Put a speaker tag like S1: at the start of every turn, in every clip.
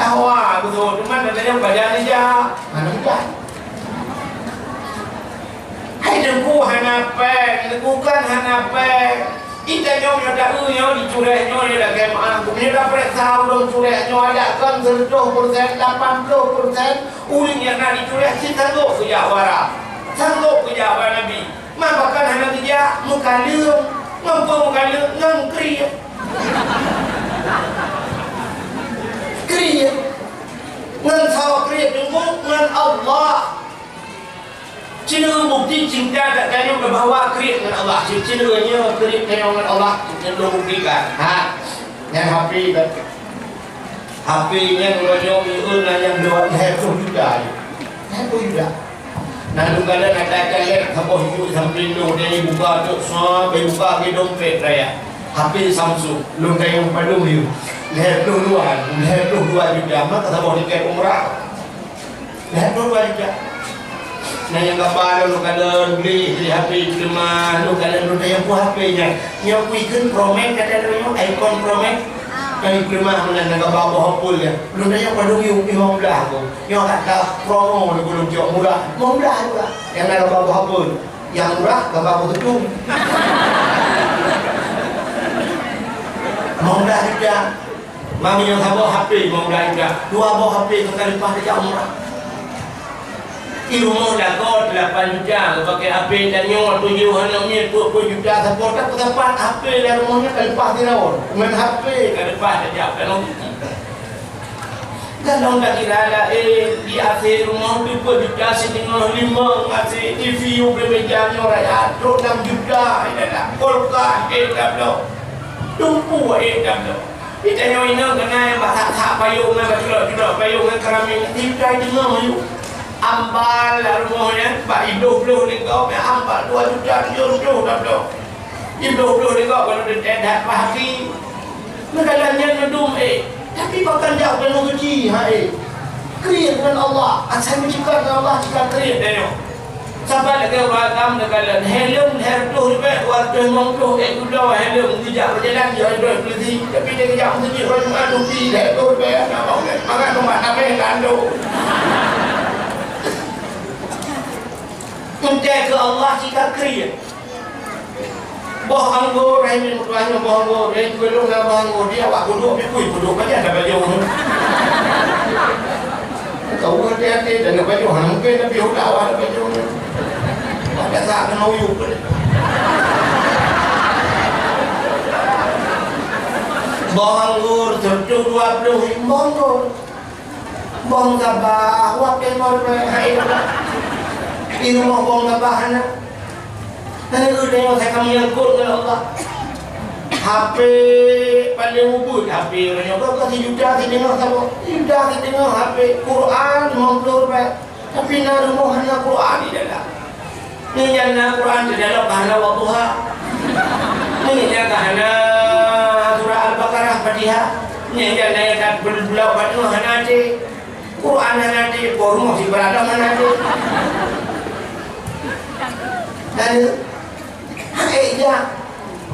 S1: Hawa betul, cuman ada yang badan aja. Mana dia? Hai dengku hanape, dengkukan hanape. Kita nyom ada uyo dicureh nyo ada kemah. Kemudian dapat tahu dong cureh nyo ada kan 70%, 80%. Uling yang nak dicureh kita sanggup ke Jawara. Sanggup ke Jawara Nabi. Makan hana dia muka leung, ngomong muka leung ngengkri. Kriya ngan tahu kriya dengku ngan Allah. Cina bukti cinta tak kaya bahawa kriya dengan Allah. Cinanya kriya dengan Allah yang belum buktikan. Yang HP kan. HP-nya kalau nyomi yang dua heboh juga. Heboh juga. Nah, kadang ada kalian heboh itu sampai lindung dari buka tu sampai buka ke dompet raya. HP Samsung, lu kayak yang padung itu. Heboh dua juga. Maka heboh dikai umrah. Heboh dua juga. Nah yang kapal lu kadang beli HP di rumah, lu kadang lu yang buat HP-nya, yang kuikan promek kata lu icon promek, yang di rumah mana nak bawa hopul ya, lu yang pada yung belah tu, yang kata promo lu belum jauh murah juga, yang nak bawa hopul, yang murah bawa ketum, murah juga, mami yang bawa HP murah juga, dua bawa HP sekali pakai jauh murah. Ilmu dah kau 8 juta pakai HP dan nyawa 7 20 juta support tak dapat HP dan rumahnya kan lepas dia lawan main HP kan lepas saja kalau kalau tak kira ada di akhir rumah 2 juta setengah 5 ngasih TV berbeza raya 6 juta ini dah kolkah dah lo tumpu dah lo kita nyawa kena yang tak payung dengan payung dengan keramik tidak dengar you ambal rumahnya Pak 20 ringgau ambal 2 juta 70 dah dah 20 ringgau kalau dia dah pasti negaranya ngedum tapi bahkan jauh dengan suci kriya dengan Allah saya menciptakan Allah jika kriya dia sampai lagi orang negara helm hertuh lebih waktu mengkuh kuda helm tidak berjalan dia ada polisi tapi dia kejap suci orang ada di hertuh lebih maka rumah sampai kandung menjaga Allah jika kriya. Boh anggur, ini mutuanya boh anggur, ini belum nak boh anggur dia awak duduk, duduk aja ada baju. Kau hati-hati dan ada baju, mungkin tapi sudah awak ada baju. Biasa kena uyuk. Boh anggur, 20 boh anggur. Boh sabah, wakil mau berhai. Di rumah bong bahan dan itu dia saya kamu yang kur dengan Allah HP paling ubud HP orang yang kasih juta si dengar sama juta si dengar HP Quran 50 rupiah tapi nak rumah hanya Quran di dalam ni jangan Quran di dalam kahana waktuha ni jangan kahana surah Al-Baqarah Fatihah ni jangan yang berbulau Fatihah hana di Quran hana di rumah si berada hana di dan hakikatnya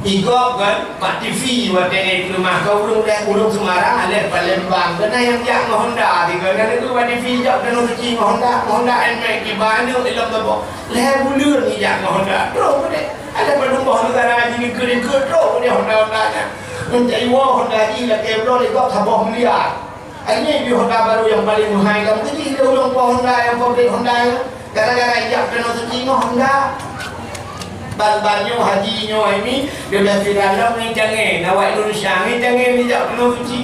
S1: igop kan Pak TV waktu rumah kau ulung Semarang ada Palembang kena yang jak Honda di kan itu Pak TV jak dan suci Honda NMAX di Bandung di dalam tebok leher bulir ni jak Honda terus pada ada penumpang negara ini kering terus pada Honda-Hondanya mencari Honda ini lah kebro igop sabah miliar ini di Honda baru yang paling mahal kamu jadi dia ulung Honda yang pabrik Honda gara-gara jak dan suci Honda ban-bannya hajinya ini dia dah viral ni jangan nawak Indonesia ni jangan ni jak penuh suci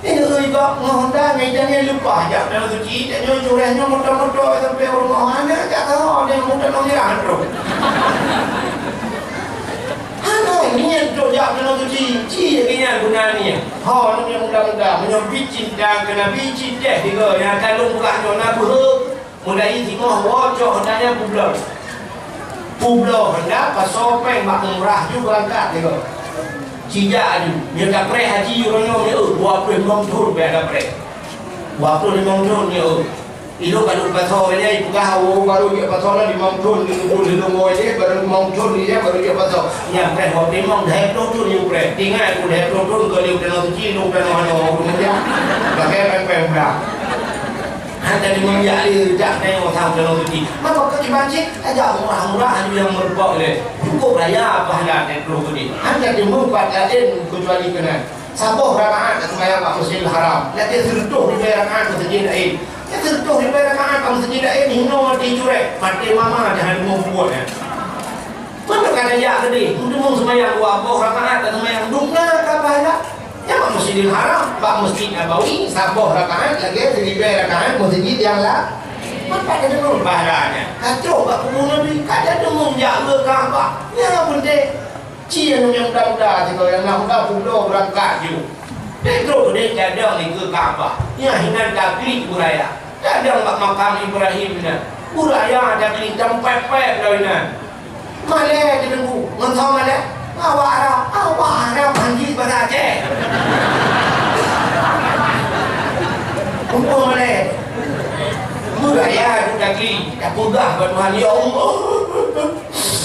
S1: ini juga Honda ni jangan lupa jak penuh suci jangan curahnya motor-motor sampai rumah mana jak tahu dia motor nongirang terus ini yang tu jak penuh suci ini yang guna ni ni yang mudah-mudah menyebut cinta kena bicin deh juga yang kalung bukan jona buh mulai tengok wajah Hondanya bublon Honda pas sopeng mak murah juga angkat tengok. Cija aju, dia tak pre haji orangnya ni 25 tahun biar dah pre. 25 tahun ni Ilo kalau pasal dia ibu kau baru dia pasal lah di mountain di rumah dia baru mountain dia baru dia pasal yang pre hot dia mau dah mountain yang pre tinggal aku dah mountain kalau dia nak cuci lu dah nak rumah dia pakai pem dah hanya di menjadi tak tengok tahu kalau cuci maka kecuali cik aja murah-murah yang merbak le cukup raya apa hendak dia perlu ni hanya di membuat lain kecuali kena sabah rakaat sembahyang kat Masjidil Haram dia sentuh di rakaat masjid lain sentuh di rakaat masjid lain hingga mati curek mati mama jangan mau buat ya mana kata ya tadi untuk mau sembahyang dua rakaat atau sembahyang dungna apa ada ya kat Masjidil Haram kat Masjid Nabawi sabah rakaat lagi di rakaat masjid yang lah apa ada dulu pahalanya kacau kat kubur Nabi kada demung jaga Kaabah ya penting Cia yang muda-muda tu yang nak muda pulau berangkat je. Petro dia cadang ni ke Kaabah. Ya hinan taklik buraya. Cadang kat makam Ibrahim ni. Buraya taklik tempat-tempat dah ni. Malay dia tunggu. Ngentau Malay. Awak Arab panggil bahasa Aceh. Umpama Malay. Buraya tu taklik. Tak mudah buat Tuhan ya Allah.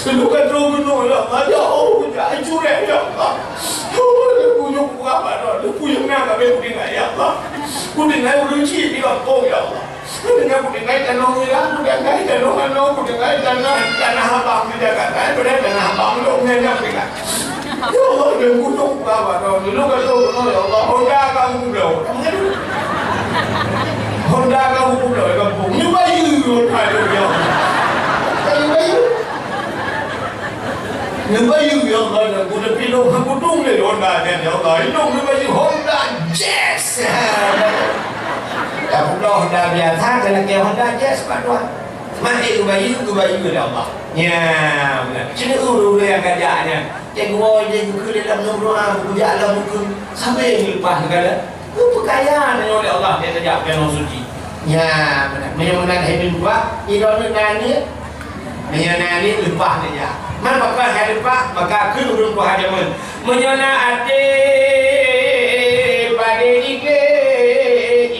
S1: Luka terus ya Allah, jangan curek ya Allah. Aku yang buat apa? Aku yang nak kami dengar ya Allah. Aku dengar orang cik di kampung ya Allah. Aku dengar tanah ya, aku dengar tanah, aku dengar tanah abang di Jakarta. Berada tanah abang lu mengenai apa? Ya Allah, aku yang buat apa? Luka terus ya Allah. Honda kamu dah. Honda kamu dah kampung. Ni bayu ada ya. Ngebayu yang ada, guna pilih aku tung le Honda dan ya Allah, itu ngebayu Honda Jazz. Aku dah Honda biasa, kalau kau Honda Jazz patut. Mati ngebayu ya Allah. Ya, cina ulu yang kerjanya. Tengok je ke dalam rumah, kerja dalam buku sampai lepas negara. Kekayaan oleh Allah dia terjadi penuh suci. Ya, benar. Menyamakan hidup buat, iron nani, menyana lepas dia. Mana bakal hari pak maka kena urung hadaman menyana ate pada ike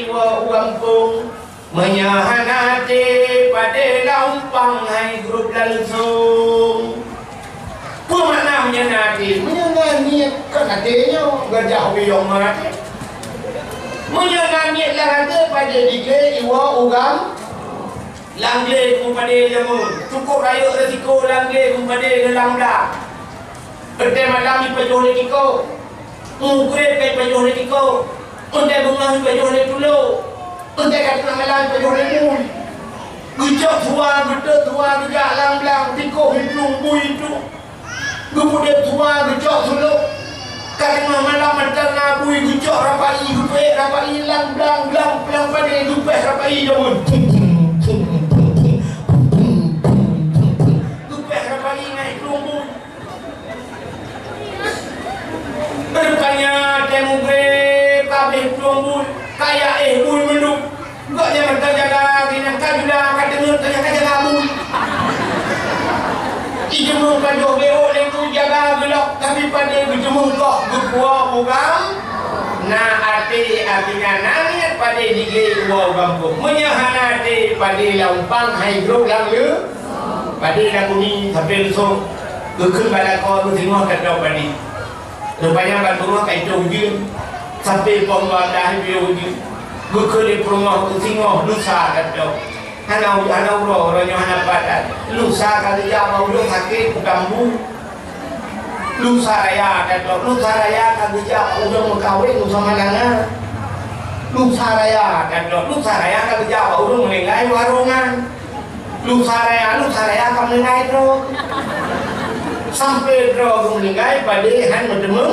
S1: iwa uampung menyahan ate pada lampang hai grup langsung apa makna menyana ate menyana niat kan atenya gajah biong mati menyana niat lah ate pada ike iwa ugam Langle kepada jamun cukup raya resiko langle kepada dalam dah betul malam ni pejuh resiko mungkret kai pejuh resiko untai bunga pejuh resiko untai kata malam pejuh resiko gujak tua betul tua gujak lang-lang tiko hidung bui itu kemudian tua gujak suluk karena malam matang bui gujak rapai gupek rapai lang-lang lang-lang pada gupek rapai jamun Berkanya demograf kabeh plumbul kaya bul menduk enggak jangan terjaga dengan kajulah kadengar terjaga jaga bul ijemu kajo beo itu jaga gelok tapi pada ijemu kok berkuah bukan nah artinya nangis pada digei kuah kampung menyahanati pada lampang hidro langge pada lagu ni sampai besok gekun pada kau tengok kata pada rupanya bantu kai jauh sampai pembadah jauh gekun di rumah tengok lusa kata hanau orangnya hana padat lusa kali ya mau lu sakit kambu lusa raya kata lusa raya kali ya udah mengkawin sama langa lusa raya kata lusa raya kali ya udah meninggal warungan lusa raya kamu meninggal terus sampai terus meninggal pada han bertemu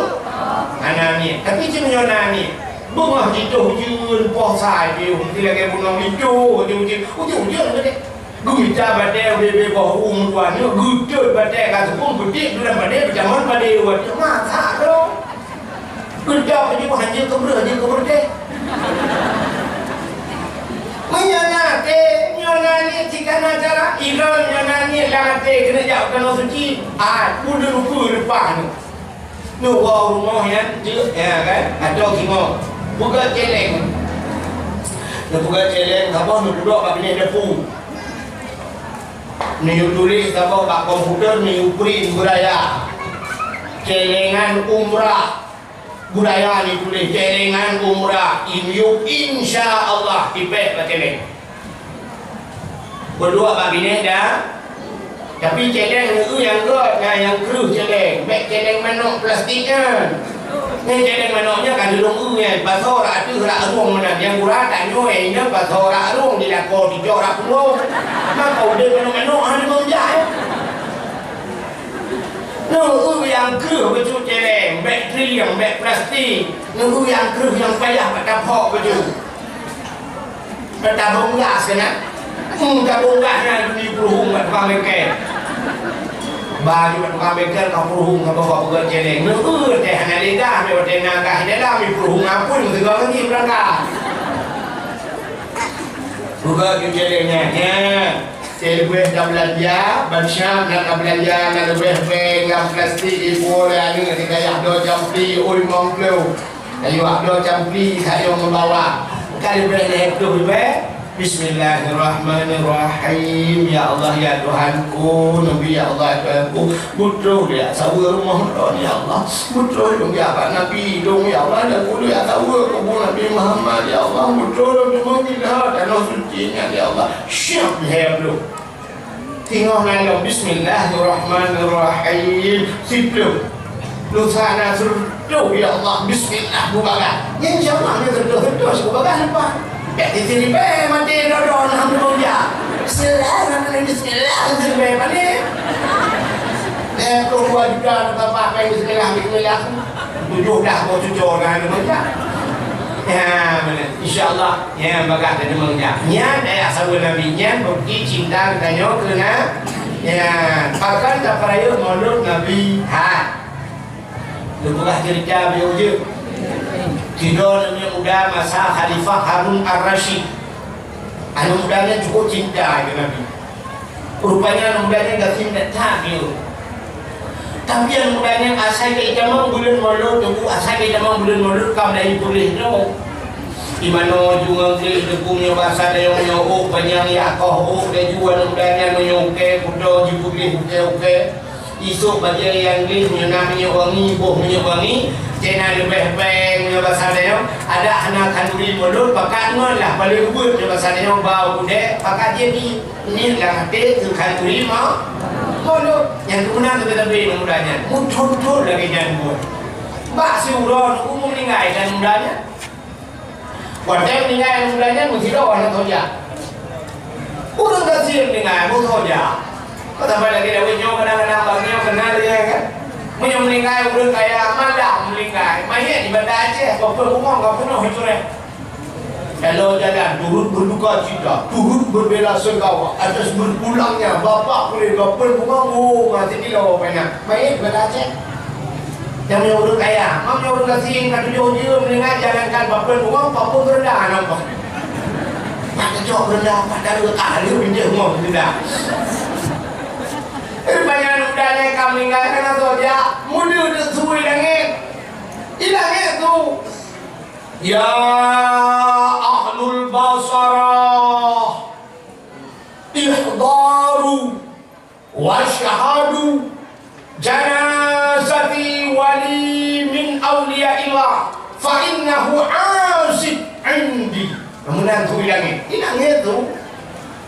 S1: anaknya tapi cuma nani bunga hijau jun posai dia tidak kayak bunga hijau ujung ni gujah badai bebe bau tuannya gujah badai kan sepung gede dalam badai berjaman badai wajib masa dong gujah aja hanya keber deh menyonate nyonani jika nacara iron nyonani late kena jauh kena suci udah lupa depan nu rumah yang dia ya kan ada kingo buka celeng Bukan celeng apa nak duduk kat bini depu. Ni tulis apa kat komputer ni print budaya. Celengan umrah. Budaya ni tulis celengan umrah. Insya-Allah dipek kat celeng. Berdua kat bini dah. Tapi celeng itu yang god, yang keruh celeng. Beg celeng manok plastiknya. Ni celeng manoknya kan dulung kan. Pasal rak tu rak arung mana. Yang kurang tak nyoi nya pasal rak arung dilakor dijok rak penuh. Maka udah manok ada menjah. Nunggu yang keruh betul celeng. Beg triang, beg plastik. Nunggu yang keruh yang payah pada pok betul. Pada bonggas kena. Tabung gasnya di peruhung kat tukang bengkel. Bagi kat tukang bengkel kau peruhung kau bawa pegang celeng. Teh hana lidah, me teh naga dalam di peruhung ampun segala lagi berangkat. Buka celengnya. Lebih dah belanja, bansyam nak belanja, nak lebih pengam plastik ibu yang ni ketika yang dua jampi, oi mongklo. Ayo dua jampi saya membawa. Kali lebih tu lebih. Bismillahirrahmanirrahim. Ya Allah ya Tuhanku, Nabi ya Allah ya Tuhanku, butuh dia sawa rumah ya Allah, butuh dong ya Pak Nabi dong ya Allah, dan kudu ya sawa kubur Nabi Muhammad ya Allah, butuh dong mengilah dan sucinya ya Allah. Siap dia belum tengok dalam Bismillahirrahmanirrahim siplu lu sana suruh ya Allah Bismillah bukakan yang siapa yang terus bukakan apa. Ya di sini be mati dodon hampir ya. Bismillahirrahmanirrahim. Bismillahirrahmanirrahim. Mati. Keluar juga bapak pengen bismillah. Tujuh dah mau cucur kan dia. Ya benar. Insyaallah ya bagat ada mengja. Nya ayah sahabat Nabi nya bukti cinta katanya kena ya akan tak peraya maulud Nabi ha. Lepas cerita beliau je. Tidur yang muda masa Khalifah Harun Ar-Rasyid. Anak mudanya cukup cinta dengan Nabi. Rupanya anak mudanya tak cinta tak dia. Tapi anak mudanya asal ke jamang bulan maulud, tunggu asal ke jamang bulan maulud kau dah boleh no. Di mana juga ke punya bahasa dia nyok panjang ya kau dia juga anak mudanya menyoke kudo jipulih oke. Isuk bagi yang ni namanya wangi, boh wangi. Cina lebih peng dia bahasa dia ada anak kanduri mulut pakai lah paling ubud dia bahasa dia bau bude pakai dia ni lah hati tu kanduri mau mulut yang kemudian tu lebih mudanya muncul lagi jangan buat bak si uron umum meninggal dan mudanya wadah meninggal mudanya mesti dah orang tahu ya orang kecil meninggal mesti tahu ya kau tambah lagi dah winyo kadang-kadang bagnya kenal dia kan punya meninggal udah kayak malam meninggal mayat di Banda Aceh kau rumah kau penuh itu reh kalau jalan turut berduka cita turut berbela sungkawa atas berpulangnya bapak boleh gapel bunga mati di lawa banyak mayat di Banda Aceh yang punya udah kaya mamnya udah kasih kat tujuh dia meninggal jalankan gapel bunga papun rendah nampak nak kejauh rendah pada dua kali dia rumah rendah. Banyak udahnya kami meninggalkan saja mudah tersuai langit di langit tu ya ahlul basarah ihdaru wa syahadu janazati wali min awliyaillah fa innahu asid indi kemudian tu di langit tu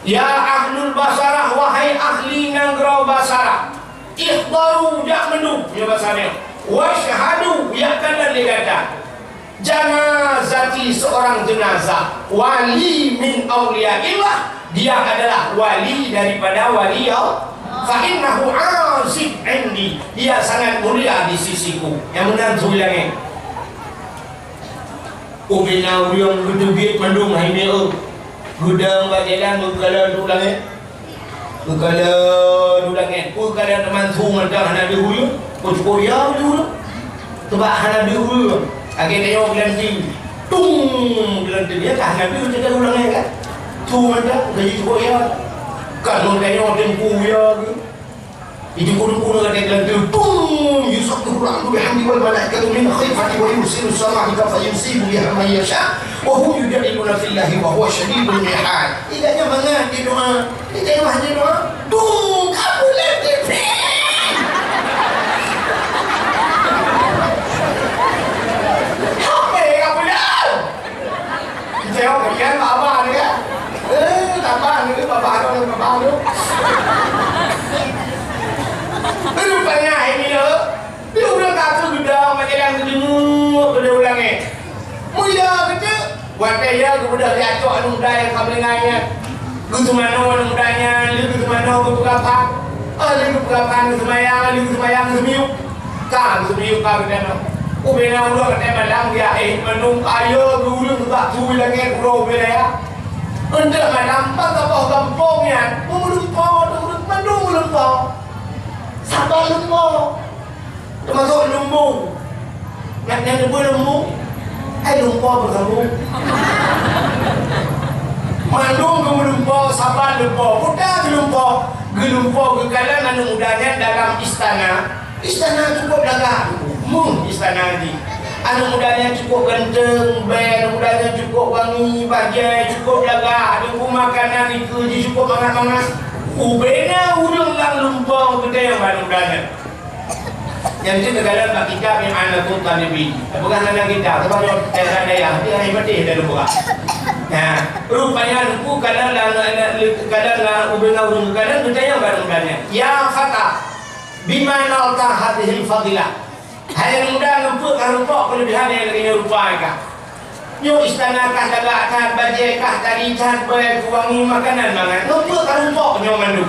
S1: ya ahlul basarah wahai ahli nanggara basarah ikhdaru jak menduk ya basarah wa syahadu ya kanan digata janazati seorang jenazah wali min awliyaillah dia adalah wali daripada wali Allah fa innahu asib indi dia sangat mulia di sisiku yang menantu bilangnya ubina uriang gedebit mendung haine gudang bajalan berkala dulangnya berkala teman tu mereka hana dihulu Korea dulu sebab hana dihulu akhirnya bulan tinggi tung bulan tinggi kan hana dihulu kita ulangnya kan tu mereka gaji Korea kan mereka tempu ya itu kudu ada gelantung tung yusuf Quran tu bihamdi wal malaikatu min khifati wa yusiru sama'ika fa yusibu biha man yasha Wahum yujadiluna fillahi wa huwa syadidul mihal. Tidaknya mangan di doa. Tidaknya mah di doa. Tung kamu lebih. Apa kamu dah? Saya kerja apa ni kan? Tambah ni bapa tu. Rupanya ini lo. Dia udah kata sudah macam yang jenguk tu dia ulang ni. Mulia kata. Buat dia kemudian dia acok anu muda yang kamu dengarnya. Gitu mana anu mudanya, gitu mana gitu kapan. Gitu kapan gitu semayang semiuk. Kan semiuk kan kita. Ubena ulo kata malam dia menung ayo dulu tak suwi lagi bro bela ya. Untuk malam apa kampungnya, mengumpul menung. Sabar lumpuh. Termasuk lumbung. Nak lumbung. Lumpur bersambung. Mandung ke lumpur, sabar lumpur, mudah ke lumpur. Gelumpur kekalan anu mudanya dalam istana. Istana cukup lagak. Istana ni. Anu mudanya cukup ganteng, anu mudanya cukup wangi, bajai cukup lagak. Ada makanan itu cukup mangat-mangat. Ubena urang lang lumpur kita yang anu mudanya. Yang itu negara tak kita yang anak tu talibi. Bukan anak kita, sebab dia daya, dia hebat dia lupa. Nah, rupanya lupa kadang ubena urung kadang kita yang barang-barangnya. Ya fata, bima nalta hadhil fadilah. Hai muda lupa rupa kelebihan yang ini rupa ka. Yo istana kah dagat kah bajai kah tadi kah wangi makanan mangan. Lupa rupa nyo mandu.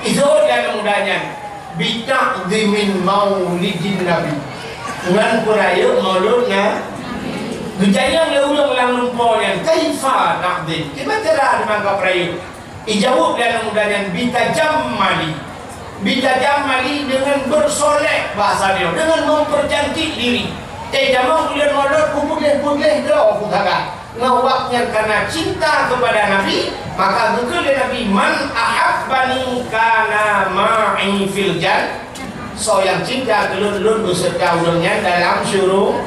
S1: Itu dia mudanya. Bitaqdimin maulidin Nabi dengan peraya mauludnya gejaya leulang lang lumpurnya kaifa taqdim kita cara dengan peraya dijawab dalam mudahnya bitajammali dengan bersolek bahasa dia dengan mempercantik diri jamang bulan maulud boleh dah kutakan ngawaknya karena cinta kepada Nabi maka betul Nabi man ahabbani kana ma'i fil jan so yang cinta kelun-lun beserta ulangnya dalam syurga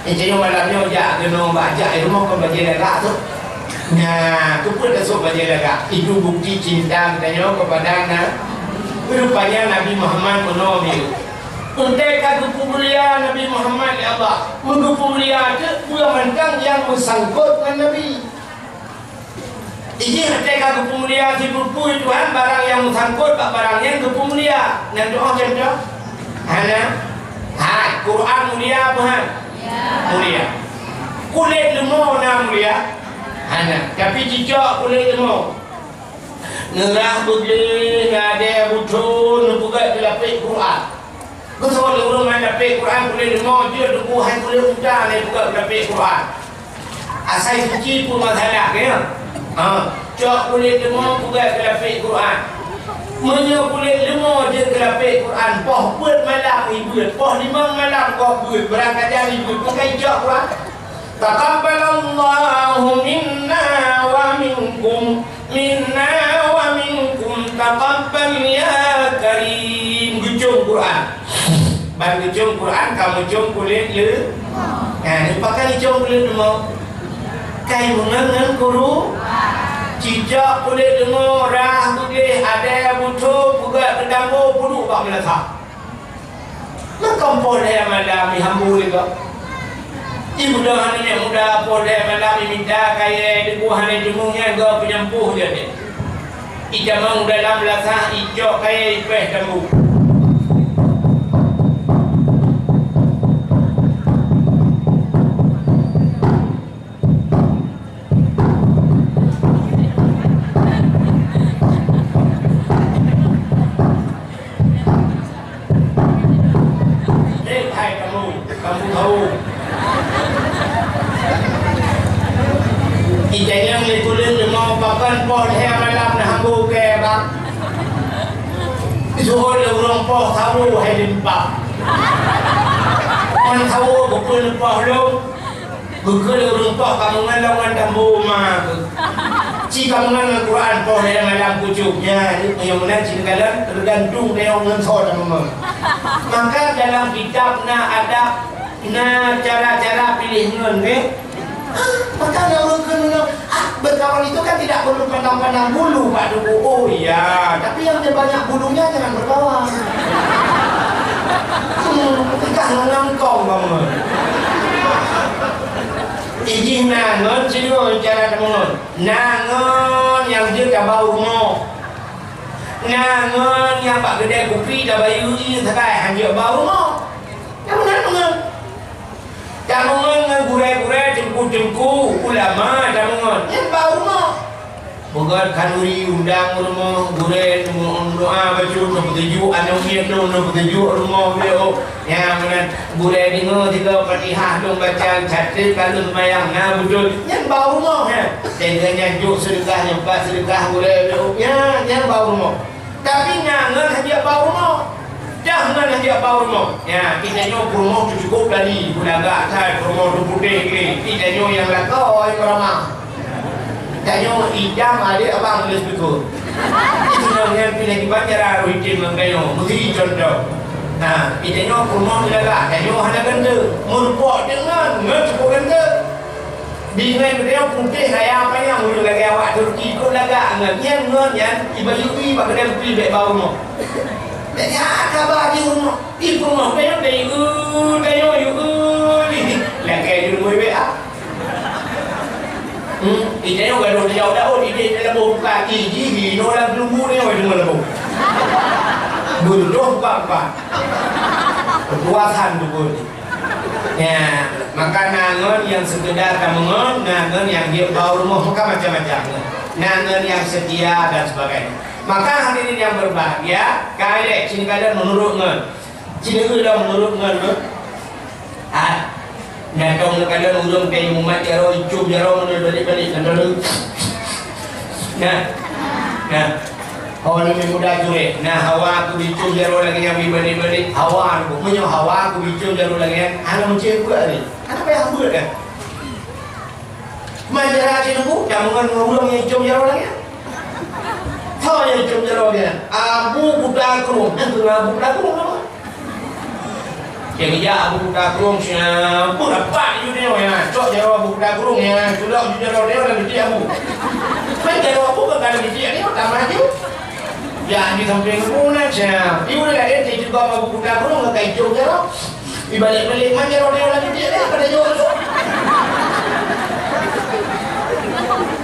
S1: ini malamnya ujak kena baca rumah kau baca lagak tu tu pun dah sok baca lagak itu bukti cinta katanya kepada rupanya Nabi Muhammad menolong untuk kagu mulia Nabi Muhammad ya Allah menggupu mulia itu pula mentang yang bersangkut dengan Nabi ini untuk kagu mulia si gupu Tuhan barang yang bersangkut barang yang gupu mulia yang doa macam Quran mulia apa mulia kulit lemau nak mulia tapi cicak kulit lemau ngerah boleh ada betul buka dilapik Quran betul orang main dapat Quran boleh dengar dia Tuhan boleh undang dia buka dapat Quran. Asal suci pun masalah ke ya. Cak boleh dengar buka dapat Quran. Menyo boleh dengar dia dapat Quran. Poh buat malam ibu, poh 5 malam kau buat berangkat jari ibu pakai cak Quran. Taqabbalallahu minna wa minkum taqabbal ya karim. Gujung Quran. Bagi jom Quran kamu jom kulit le. Pakai jom kulit demo. Kai mengenal guru. Cicak kulit demo rah boleh ada butuh buka kedambo puduk bak melaka. Mengkompol dia malam hambu juga. Ibu dah hanya muda poleh malam minta kaya debu hanya jemungnya go penyempuh dia ni. Ijamang dalam belakang ijok kaya ipeh dambu. Ijanya ngikutin mau pakan poh dia malam na hambu ke bang. Zuhur orang poh tahu hai limpa. Orang tahu bukan poh lo. Bukan orang poh kamu ngalang hambu mah. Jika mengenal Quran poh dia malam kucuknya yang mana jika tergantung dia orang sod mama. Maka dalam kitabnya ada Nah, cara-cara pilih ngon ke? Makanya orang berkawan itu kan tidak perlu pandang-pandang bulu Pak Duku. Oh iya, tapi yang banyak bulunya jangan berkawan. Kita ngangkong kamu. Izin nangon sini cara temen. Nangon yang dia dah bau rumah. Nangon yang pak kedai kopi dah bayu ini sekai hanya bau rumah. Kamu nangon. Kamu gurai-gurai jengku-jengku ulama kamu yang bau rumah. Bukan kanuri undang rumah gurai doa baca petunjuk anu mian petunjuk rumah beliau yang mana gurai dengar tiga Fatihah dong baca catat kalau sembahyang nah betul yang bau rumah ya. Dengan nyanjuk sedekah nyempat sedekah gurai beliau ya yang bau rumah. Tapi nyangan hanya bau rumah. Jangan hanya bau rumah. Ya, kita nyo rumah tu cukup tadi, bulaga kan rumah tu putih ni. Kita nyo yang lakau yang ramah. Kita nyo idam ada abang tulis betul. Itu yang pilih di banjar rutin mengayo, mesti contoh. Nah, kita nyo rumah bulaga, kita nyo hanya ganda, merupak dengan cukup ganda. Dengan beliau putih saya apa yang mulu lagi awak Turki ikut laga, ngan ibu-ibu pakai pilih baik bau rumah. Jadi ada baju rumah, di rumah banyak dari ini, lagi di rumah bea. Ini yang gaduh jauh dah, ini dalam buka gigi, orang belum ni orang cuma lebu. Buluh apa? Perbuatan tu pun. Ya, maka nangon yang sekedar kamu nangon yang dia bau rumah maka macam-macam. Nangon yang setia dan sebagainya. Maka hadirin yang berbahagia, kalian sini kalian menurut ngan, sini kalian menurut ngan, nah kalau kalian urung kayak umat jaro, icum jaro, balik-balik, nah, hawa ni muda jure, nah hawa aku icum jaro lagi yang balik-balik, hawa aku, punya hawa aku icum jaro lagi yang, anak macam apa ni? Apa yang buat kan? Majalah sini bu, jangan ngurung yang icum jaro lagi. Tahu yang icum jaro dia, abu budak kurung, itu abu budak kurung apa? Yang dia abu budak kurung, siapa dapat itu dia ya, cok jaro abu budak kurung ya, sudah jaro dia orang dia abu. Kan jaro abu kan kalau dia tak maju. Yang di samping pun aja, ibu dah ada dia juga abu budak kurung nggak icum jaro, dibalik-balik mana jaro dia orang dia pada jauh tu.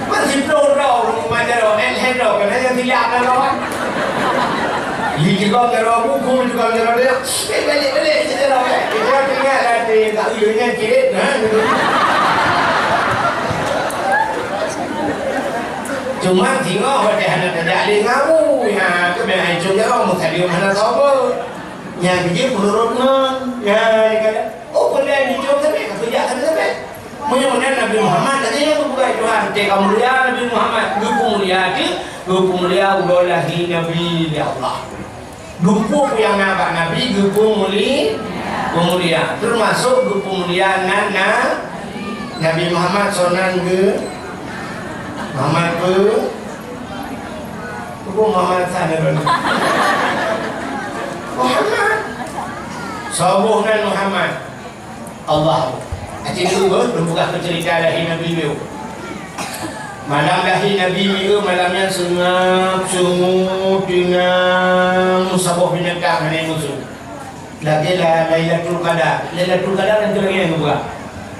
S1: Masih pelorong rumah jaro, hello kan yang tidak ada lawan. Ini juga jaro buku juga jaro dia. Balik-balik jaro dia. Kita tinggal ada tak dengan kirit, Cuma tengok pada anak tidak ada ngamu. Ya, kebenaran itu jaro mesti dia mana tahu. Yang dia pelorong ya, kata, oh boleh hijau sampai kerja sampai. Mudah-mudahan Nabi Muhammad tadi yang bukan Tuhan. Jika mulia Nabi Muhammad, gupu mulia udolahi Nabi Allah. Gupu yang nampak Nabi, gupu mulia. Termasuk gupu mulia nana Nabi Muhammad sonan ke Muhammad ke gupu Muhammad sana dulu. Muhammad sabuh dan Muhammad Allah. Acik dulu berbuka cerita lahir Nabi Miu. Malam lahir Nabi Miu malamnya sungut dengan musabah binatang dengan musuh. Lagi Lailatul Qadar. Lailatul Qadar yang lagi yang buka.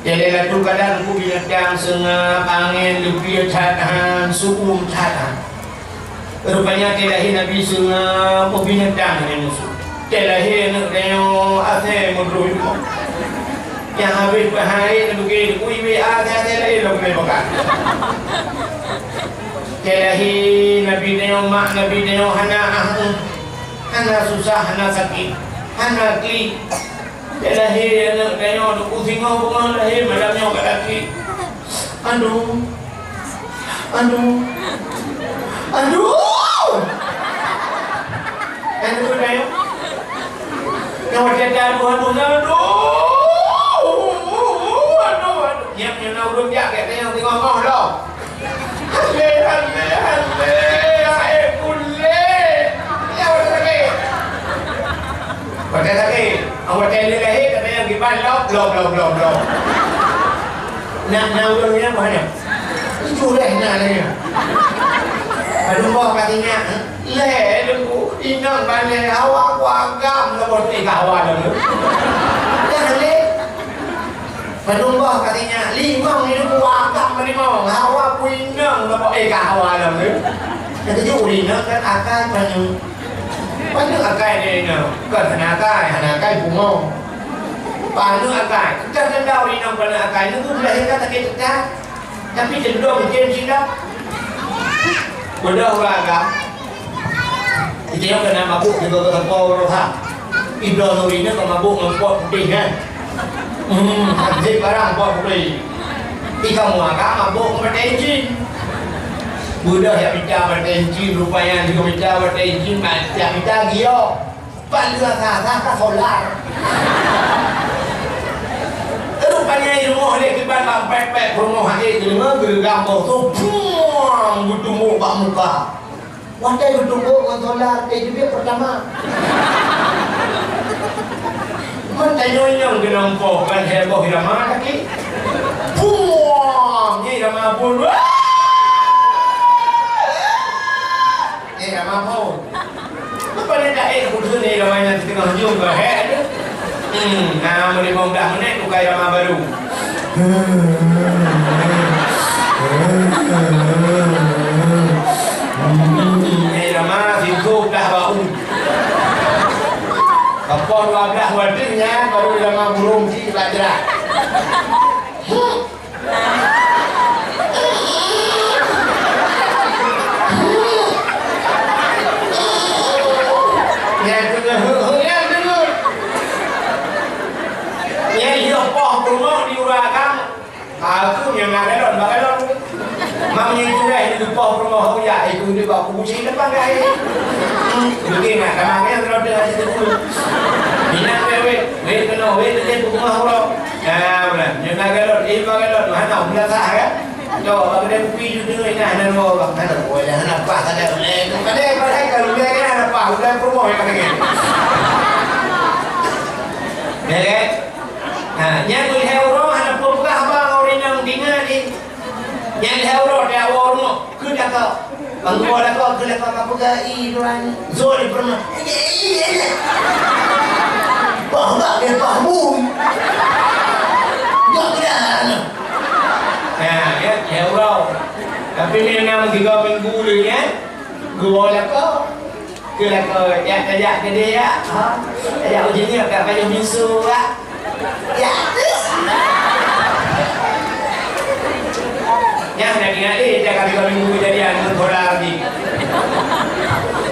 S1: Lailatul Qadar ku binatang sengap angin lebih catan suku catan. Rupanya lahir Nabi sengap binatang dengan musuh. Lahir nak tengok asal mudruh. Yang habis bahaya begini, kui WA saya lagi dah boleh makan. Kelahi Nabi tengok mak Nabi tengok hana susah, hana sakit, hana klik. Kelahi anak tengok tu tengok bunga lahir malamnya kat laki. Aduh. Aduh tengok. Yang macam Tuhan aduh. Yang nak urut dia kat tengok ngomong dah. Halle, kulle. Ya orang sakit. Pada sakit, awak tanya lahir katanya gimana lah. belum. Nak ulang ni apa ni? Itu leh nak ni. Aduh bawa katanya, leh dulu inang balik awak wagam lah buat tiga awak dulu. Jangan leh. Penunggu katanya, limang ni dulu wagam limang, awak pun inang lah buat tiga awak dulu. Jadi juri nak kan akai banyak akai ni nak, kan akai bunga. Paano akai? Kita tahu inang pada akai ni tu melahirkan tak kita, tapi cenderung macam sila. Benda orang agak itu yang kena mabuk juga ke tempau roha Ibra Nurina ke mabuk ngempot putih kan hadzik barang pot putih ika muagak mabuk bertenjin Buddha yang bicara bertenjin rupanya juga bicara bertenjin yang bicara gio pandu kata solar rupanya rumah dia kiban pepek rumah dia jelma gergam bau puang gutumuk bak muka wadai gutumuk dengan solar dia juga pertama mentanyonyong genongkoh kan heboh irama lagi puang ni irama pun irama pun apa ni dah kudu ni iramanya di tengah jum ke he nah boleh 15 minit buka irama baru irama sibuk dah bau apa 12 wadingnya baru irama burung si pelajaran yang tengah rumah diurahkan aku yang ada balon mamnya itu dah di depan rumah aku ya itu di bawah kunci depan gaya begini nak kamangnya terus dengan situ minat wewe kena wewe rumah orang benar yang galon galon mana mula sah kan coba bagi dia pergi juga ini ada mau mana boleh jangan apa ada boleh kalau dia kan ada apa udah rumah yang katanya ya yang lihat orang ada pokok bang orang yang tinggal ni yang lihat orang dia orang tu kerja kau bangku ada kau kerja kau apa gai orang zoli pernah bahagia dia bahu tak kena ya orang tapi ni nama 3 minggu ni kan gua ada kau kerja kau ya kerja ke dia ya ujian ni agak banyak bisu lah ya yang nak ingat jangan kali minggu kejadian berkolar lagi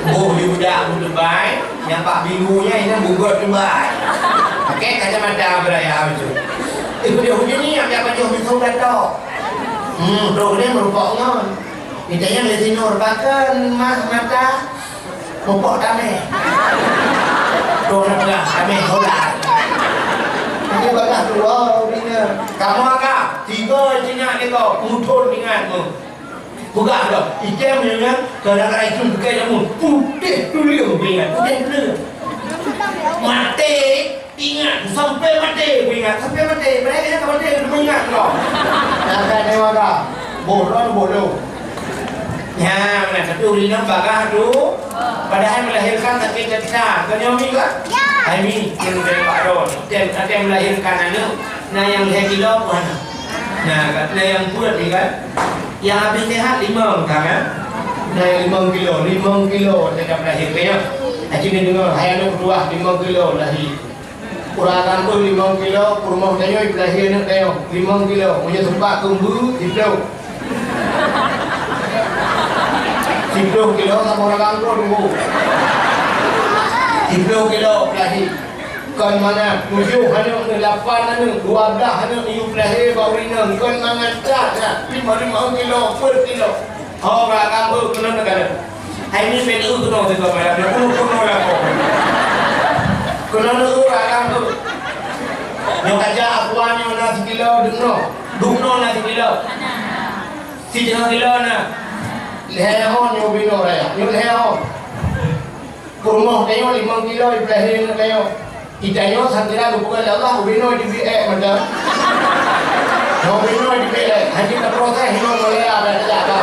S1: di budak baik yang 4 minggunya ini bugot baik okey kacamata beraya itu dia hujan ni yang dapat jauh misal datang dia merupakan kita yang di sini merupakan mata pokok damai nak damai kolar ini banyak keluar dia. Kamu agak 3 jengat ni kau mutul denganmu. Bukan dah. Ikan dengan kadang-kadang itu bukan kamu putih tuliu ingat. Putih tuliu. Mati ingat sampai mati ingat sampai mati. Mereka yang mati ingat kau. Jangan dewa kau. Bodoh. Ya, mana satu rina bagah tu. Padahal melahirkan tapi kita kenyomi kan? Ini yang dari Pak Ron. Ada yang melahirkan anak. Nah yang leher kilo mana? Nah katanya yang kuat ni kan? Yang habis sehat 5 kan? Nah yang 5 kilo saya dah melahirkan. Akhirnya dengar hai anak kedua 5 kilo lahir. Kurangkan pun 5 kilo. Rumah saya lahir anak saya 5 kilo. Punya tempat kembu di pulau. 10 kilo sama orang kampung tunggu 10 kilo lahir kan mana 7 anak 8 anak 12 anak iu lahir baru ini kan mana tak 5 kilo per kilo orang kampung kena negara hari ini penuh tu nak juga malam dia penuh lah kena orang kampung yang kerja akuannya nasi kilo dungno nasi kilo si setengah kilo na leher hon yo bino raya yo leher hon kurma kayo 5 kilo iplahin kayo Kita nyo santilah bukan Allah ubino di macam. Ubino di haji tak proses hino boleh ada apa.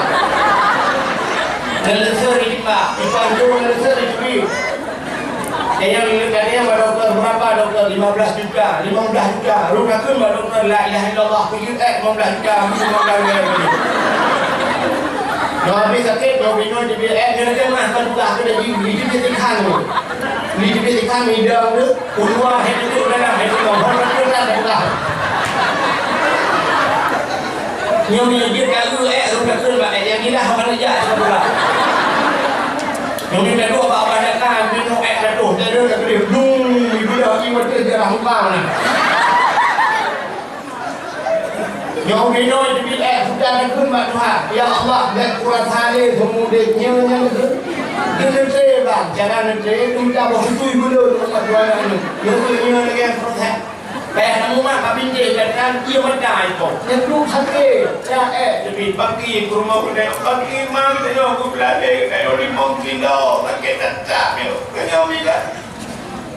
S1: Dan lesser ini pak, itu lesser ini. Yang katanya dokter berapa dokter 15 juta, 15 juta. Runakan dokter la ilaha illallah pergi 15 juta, 15 juta. Nabi sakit, Nabi di dia mah kan buka ke di tikan tu. Di tikan hidang tu, ulwa head tu dalam head tu, orang tu dah buka. Nyomi dia kalau runakan bak yang ni dah mana aja buka. Nyomi dah dua apa dah kan, minum dah tu, dia ibu dah pergi mati jarah hutang nah. Yang bina di sudah nakun mak Tuhan. Ya Allah, dan kuat hari semudiknya tu. Kita bang, jangan nanti kita begitu dulu mak Tuhan ini. Yang dengan proses. Baik kamu mak kabinje kan dia mendai kok. Yang lu sakit. Ya jadi bagi ke rumah kedai bagi mam tengok aku belade kayak di mungkin dah sakit tak yo. Kenyo bila.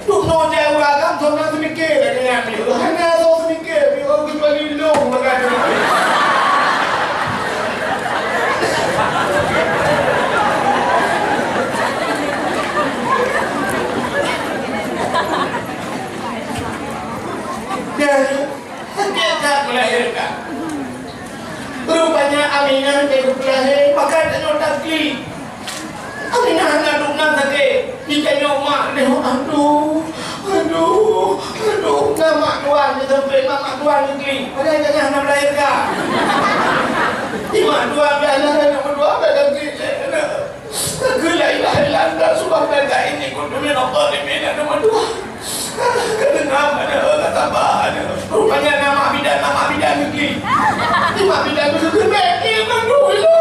S1: Tuh no jauh agam thona semikir dengan ni. Hanya tu semikir, dia orang bagi long macam tu. Dia tak melahirkan. Rupanya Aminah dia berlahir, maka dia tak klik. Aminah nak nak sakit. Jika nyawa dia aduh, nama tuan dia sampai nama tuan ni. Padahal dia nak melahirkan. Mak tuan dia nak berdua lagi. Kelai lahirlah sebab mereka ini kudumin Allah di mana nama dua. Kenapa ada tambahan? Rupanya nama bidan ni. Mak bidan itu kena ilmu dulu.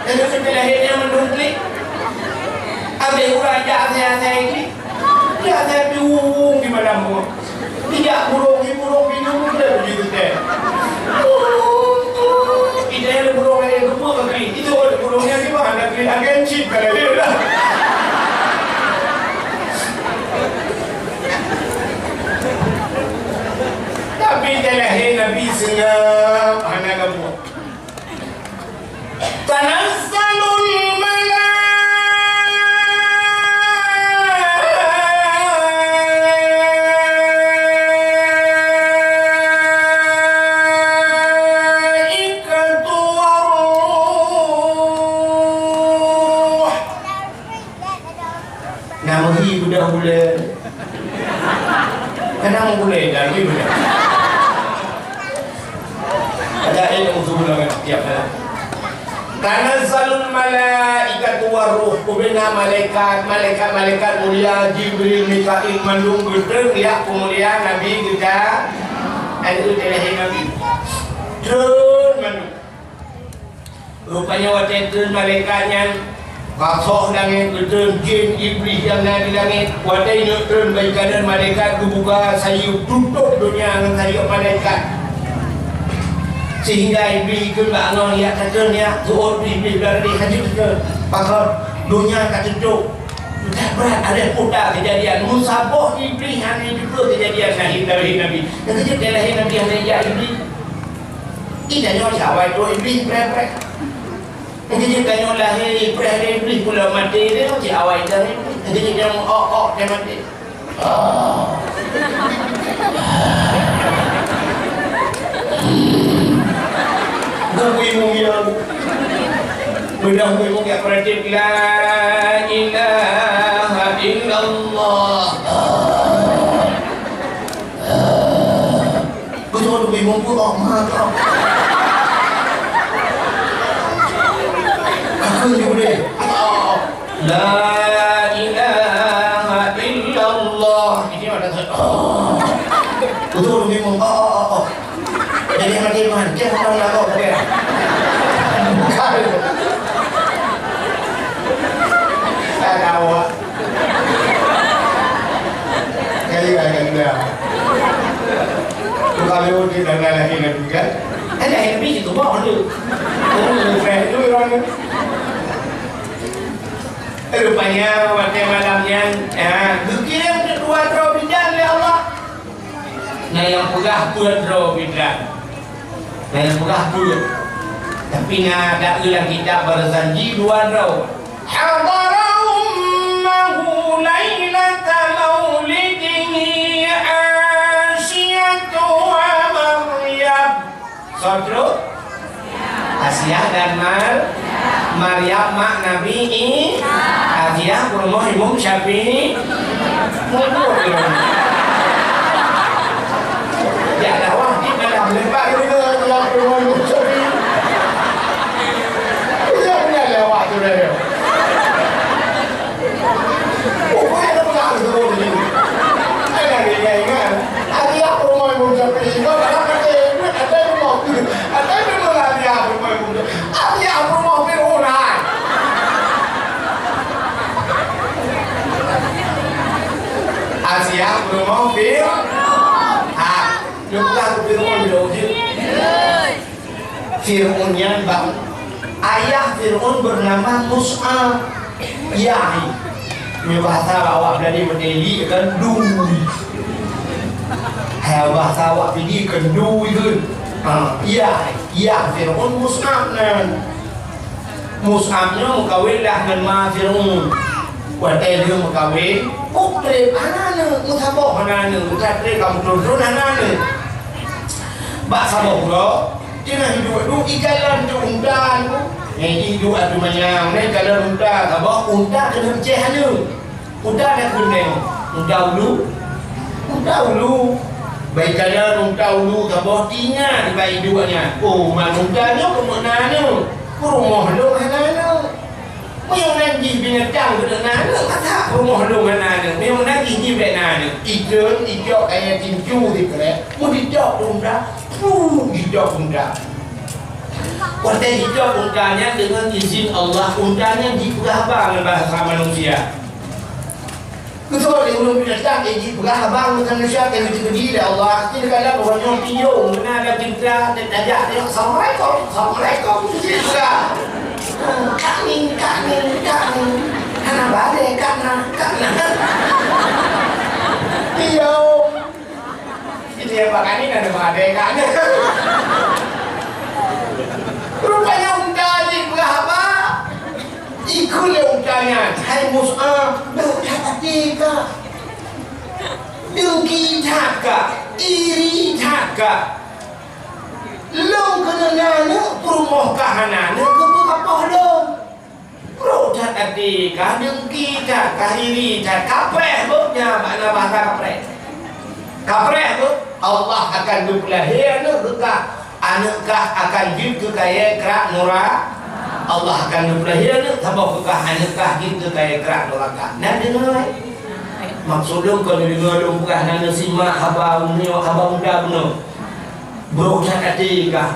S1: Dan setelah lahirnya mendungklik ambil kurang saya ini dia saya bingung gimana mau tidak burung bingung dia begitu deh ideal burung yang gemuk lagi itu burungnya gimana kali agen chip kalau dia lah tapi dia lahir Nabi senyap anak gemuk Tanazzalul malaikatu waruh. Nama hi budak bulan. Kadang boleh dah ni budak. Ada ilmu tu bulan tiap malam. Tanazzalul malaikatu waruh kubina malaikat mulia Jibril Mikail mandung gedeng ya kemuliaan Nabi kita itu telahi Nabi turun mandung rupanya waktu turun malaikatnya kasih langit gedeng jin iblis yang ada di langit waktu ini turun baik kanan malaikat dibuka sayup tutup dunia dengan sayup malaikat sehingga iblis ikut bangun lihat katanya tuan iblis berada haji ke pakar dunia kacau sudah berat ada putar kejadian musabah iblis hanya juga kejadian lahir Nabi dan kejadian lahir Nabi yang dia iblis ini nyawa siapa itu iblis berat jadi kalau lahir iblis pula mati dia si awal dari jadi dia dia mati Mudah-mudahan ya pratik la ilaha illallah. Betul bingung pun maaf. Aku ni boleh. La ilaha illallah. Ini ada. Betul bingung. Jadi hati Tuhan, dia orang lalu dia. Saya tahu. Kali dia. Kalau kita dah lahir Nabi kan, ada Nabi itu bawa tu. Orang itu orang. Rupanya pada malamnya dikirim kedua draw bidang oleh Allah. Nah yang pegah pun draw bidang. Nah yang pegah pun. Tapi ada ulang kita berjanji dua draw. Hadara ummahu lailata maulidihi Asyatu wa Maryam. Sodro Asyah dan Maryam mak Nabi Asyah kurma Imam Syafi'i mundur ya dakwah di dalam lepak juga dalam kurma Imam Syafi'i bisa punya lewat tu dia pokoknya ada pegang semua ni ada ingat Asyah kurma Imam Syafi'i kau tak nak ada rumah ada rumah Asyah kurma Imam Syafi'i Asyah kurma Fir'aun Asyah kurma Fir'aun Jumlah Fir'aun dulu Fir'aun yang bang ayah Fir'aun bernama Mus'ab Yahi ini bahasa awak dari Delhi kan Dui bahasa awak pergi kan Dui kan ya Fir'aun Mus'ab Mus'abnya mengkawin lah dengan Fir'aun Wadah dia mengkawin Putri anak-anak Musabok anak-anak Putri kamu turun anak-anak Bak sabok pula Dia hidup dulu ikalan tu undan Yang hidup ada banyak Mereka ikalan undan Sabok undan kena pecah hana Undan dah kuning Undan dulu Baik ikalan undan dulu Sabok tinggal baik hidupnya Oh mana undannya kemana Rumah lu anak-anak Memang nanti binatang benar-benar Masa rumah lu anak-anak Memang nanti jibet anak-anak Ijok kayak cincu di kerek Mau dijok undan Hijab undang Pada hijab undangnya dengan izin Allah Undangnya diberabang bahasa manusia Betul dia belum binatang Dia diberabang dengan manusia Yang diberi oleh Allah Dia kata bahawa nyong tiung Kena ada cinta Dan ajak dia Assalamualaikum Dia juga Kami Karena badai Karena tiung Dia makan ini ada merdekanya Rupanya undang berapa Ikutlah undangnya Hai Mus'ab Berkat tiga Dengki taka Iri taka Long kena nana Perumah kahanana Keberapah long Berkat tiga Dengki taka Iri taka Kapreh bernya Makna bahasa kapreh Kapreh tu Allah akan berlahir anukkah akan gitu kayak kerak nura Allah akan berlahir sabab kekah anukkah gitu kayak kerak neraka nah dengar maksudnya kalau dengar bukan nana simak habang muda benar bro cakap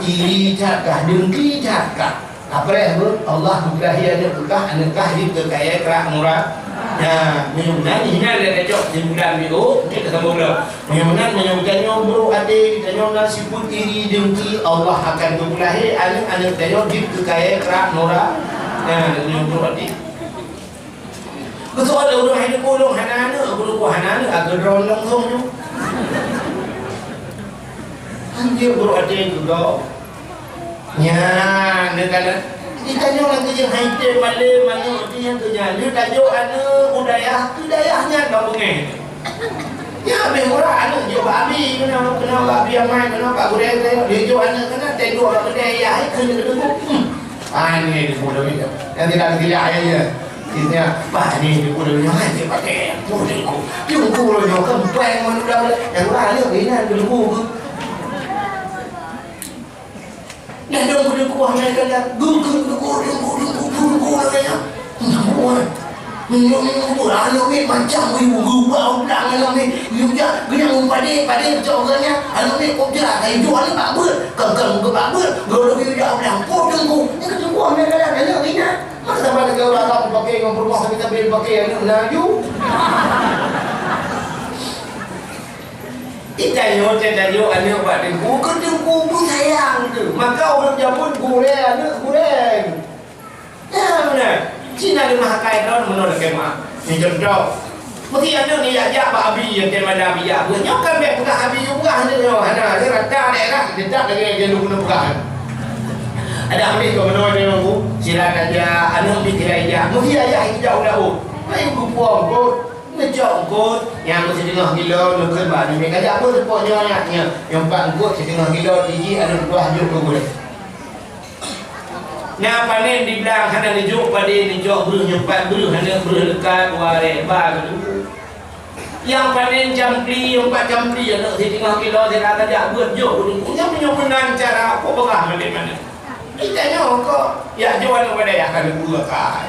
S1: iri cakap dengki cakap Kapreh tu Allah berlahir anukkah gitu kayak kerak nura Nah, menyebutkan ini ada kecok sembilan minggu kita sambung dah. Menyebutkan bro adik tanya nasi putih dengki Allah akan berlahir anak tanya gitu kayak kerak nora. Nah, bro adik. Betul ada orang hidup kolong hanana, bro hanana agak drone langsungnya. Anjir bro adik juga. Ya, negara ditanya lagi yang haite malam mana dia tanya dia tajuk budayahnya kampungnya ya memora anak jo babi kena babi yang main kena pak budaya dia jo anak kena tengok budaya itu ini di pulau itu yang tidak ayahnya ini pak ini di pulau yang dia pakai pulau jumbo lo kempeng mana yang lain ini dulu dan dia boleh kuah mereka dia gugur katanya minum anak ni macam ibu bau dah anak ni dia pada coklatnya anak ni kau jalan kayu jual ni pak ber kengkeng ke pak ber kalau dia bilang potongku ni kata kuah mereka dah anak ni masa pada kau dah pakai dengan rumah sampai pakai anak laju Itayo anak buat dengku kedengku pun sayang tu maka orang Jepun goreng anak goreng ya benar Cina di mahakai don menolak kemah. Ni contoh. Mesti ada ni ya Pak Abi yang tema Nabi ya. Nyokan be buka Abi juga ada yo. Ada rata daerah dekat dengan dia lu buka. Ada ambil kau menolak dia aku. Silakan aja anu bi kira ya. Mesti ayah itu jauh dah. Mai ku puang ko. Ngejok ko yang mesti tengah kilo lu kan ba ni kaya apa sepoknya anaknya. Yang pak ko setengah kilo tinggi ada buah juk ko boleh. Nah panen di belakang hana dijuk pada dijuk beruh nyempat beruh hana beruh dekat ware ba tu. Yang panen jampli 4 jampli ya nak setengah kilo saya kata dia buat juk ni. Yang punya menang cara apa begah mana. Kita nyo ko ya jual pada ya kan gua kai.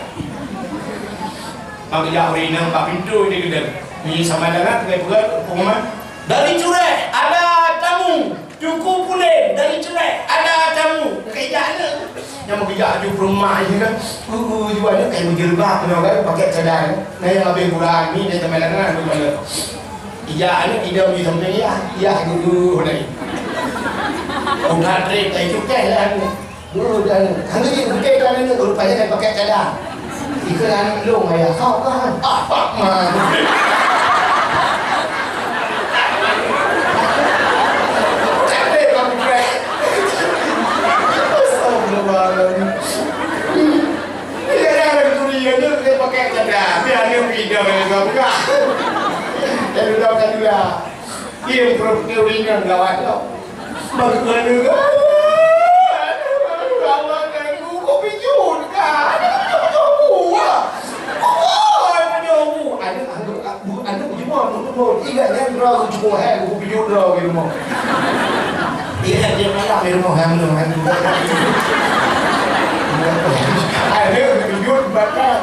S1: Pak jauh ini nampak pintu ni gedeng. Ni sama dengan kita buat pengumuman dari Curai ada tamu. Cukup pulih dari Curai ada tamu. Kejana yang mau kerja di rumah ini kan. Jualnya kayak menjelbab tu kan pakai cadar. Nah yang lebih murah ni dia temelangan tu mana. Kerjaan ni tidak boleh sampai ya dulu lagi. Udah trip kayak cukai lah ni. Dulu dan hanya ni cukai kan ni rupanya kan pakai cadar. Iklan long ayah kau kan apa mah capek kamu kira astagfirullahaladzim dia ada kuliah dia pakai cadar dia ada video yang kau buka dan udah kan juga dia perkewingan gawat tau bagaimana kan gawat kan kau pijun kan ada cuma untuk ingat kan draw cuma hai aku video draw di rumah. Ingat dia malah di rumah kan. Ada video bakal.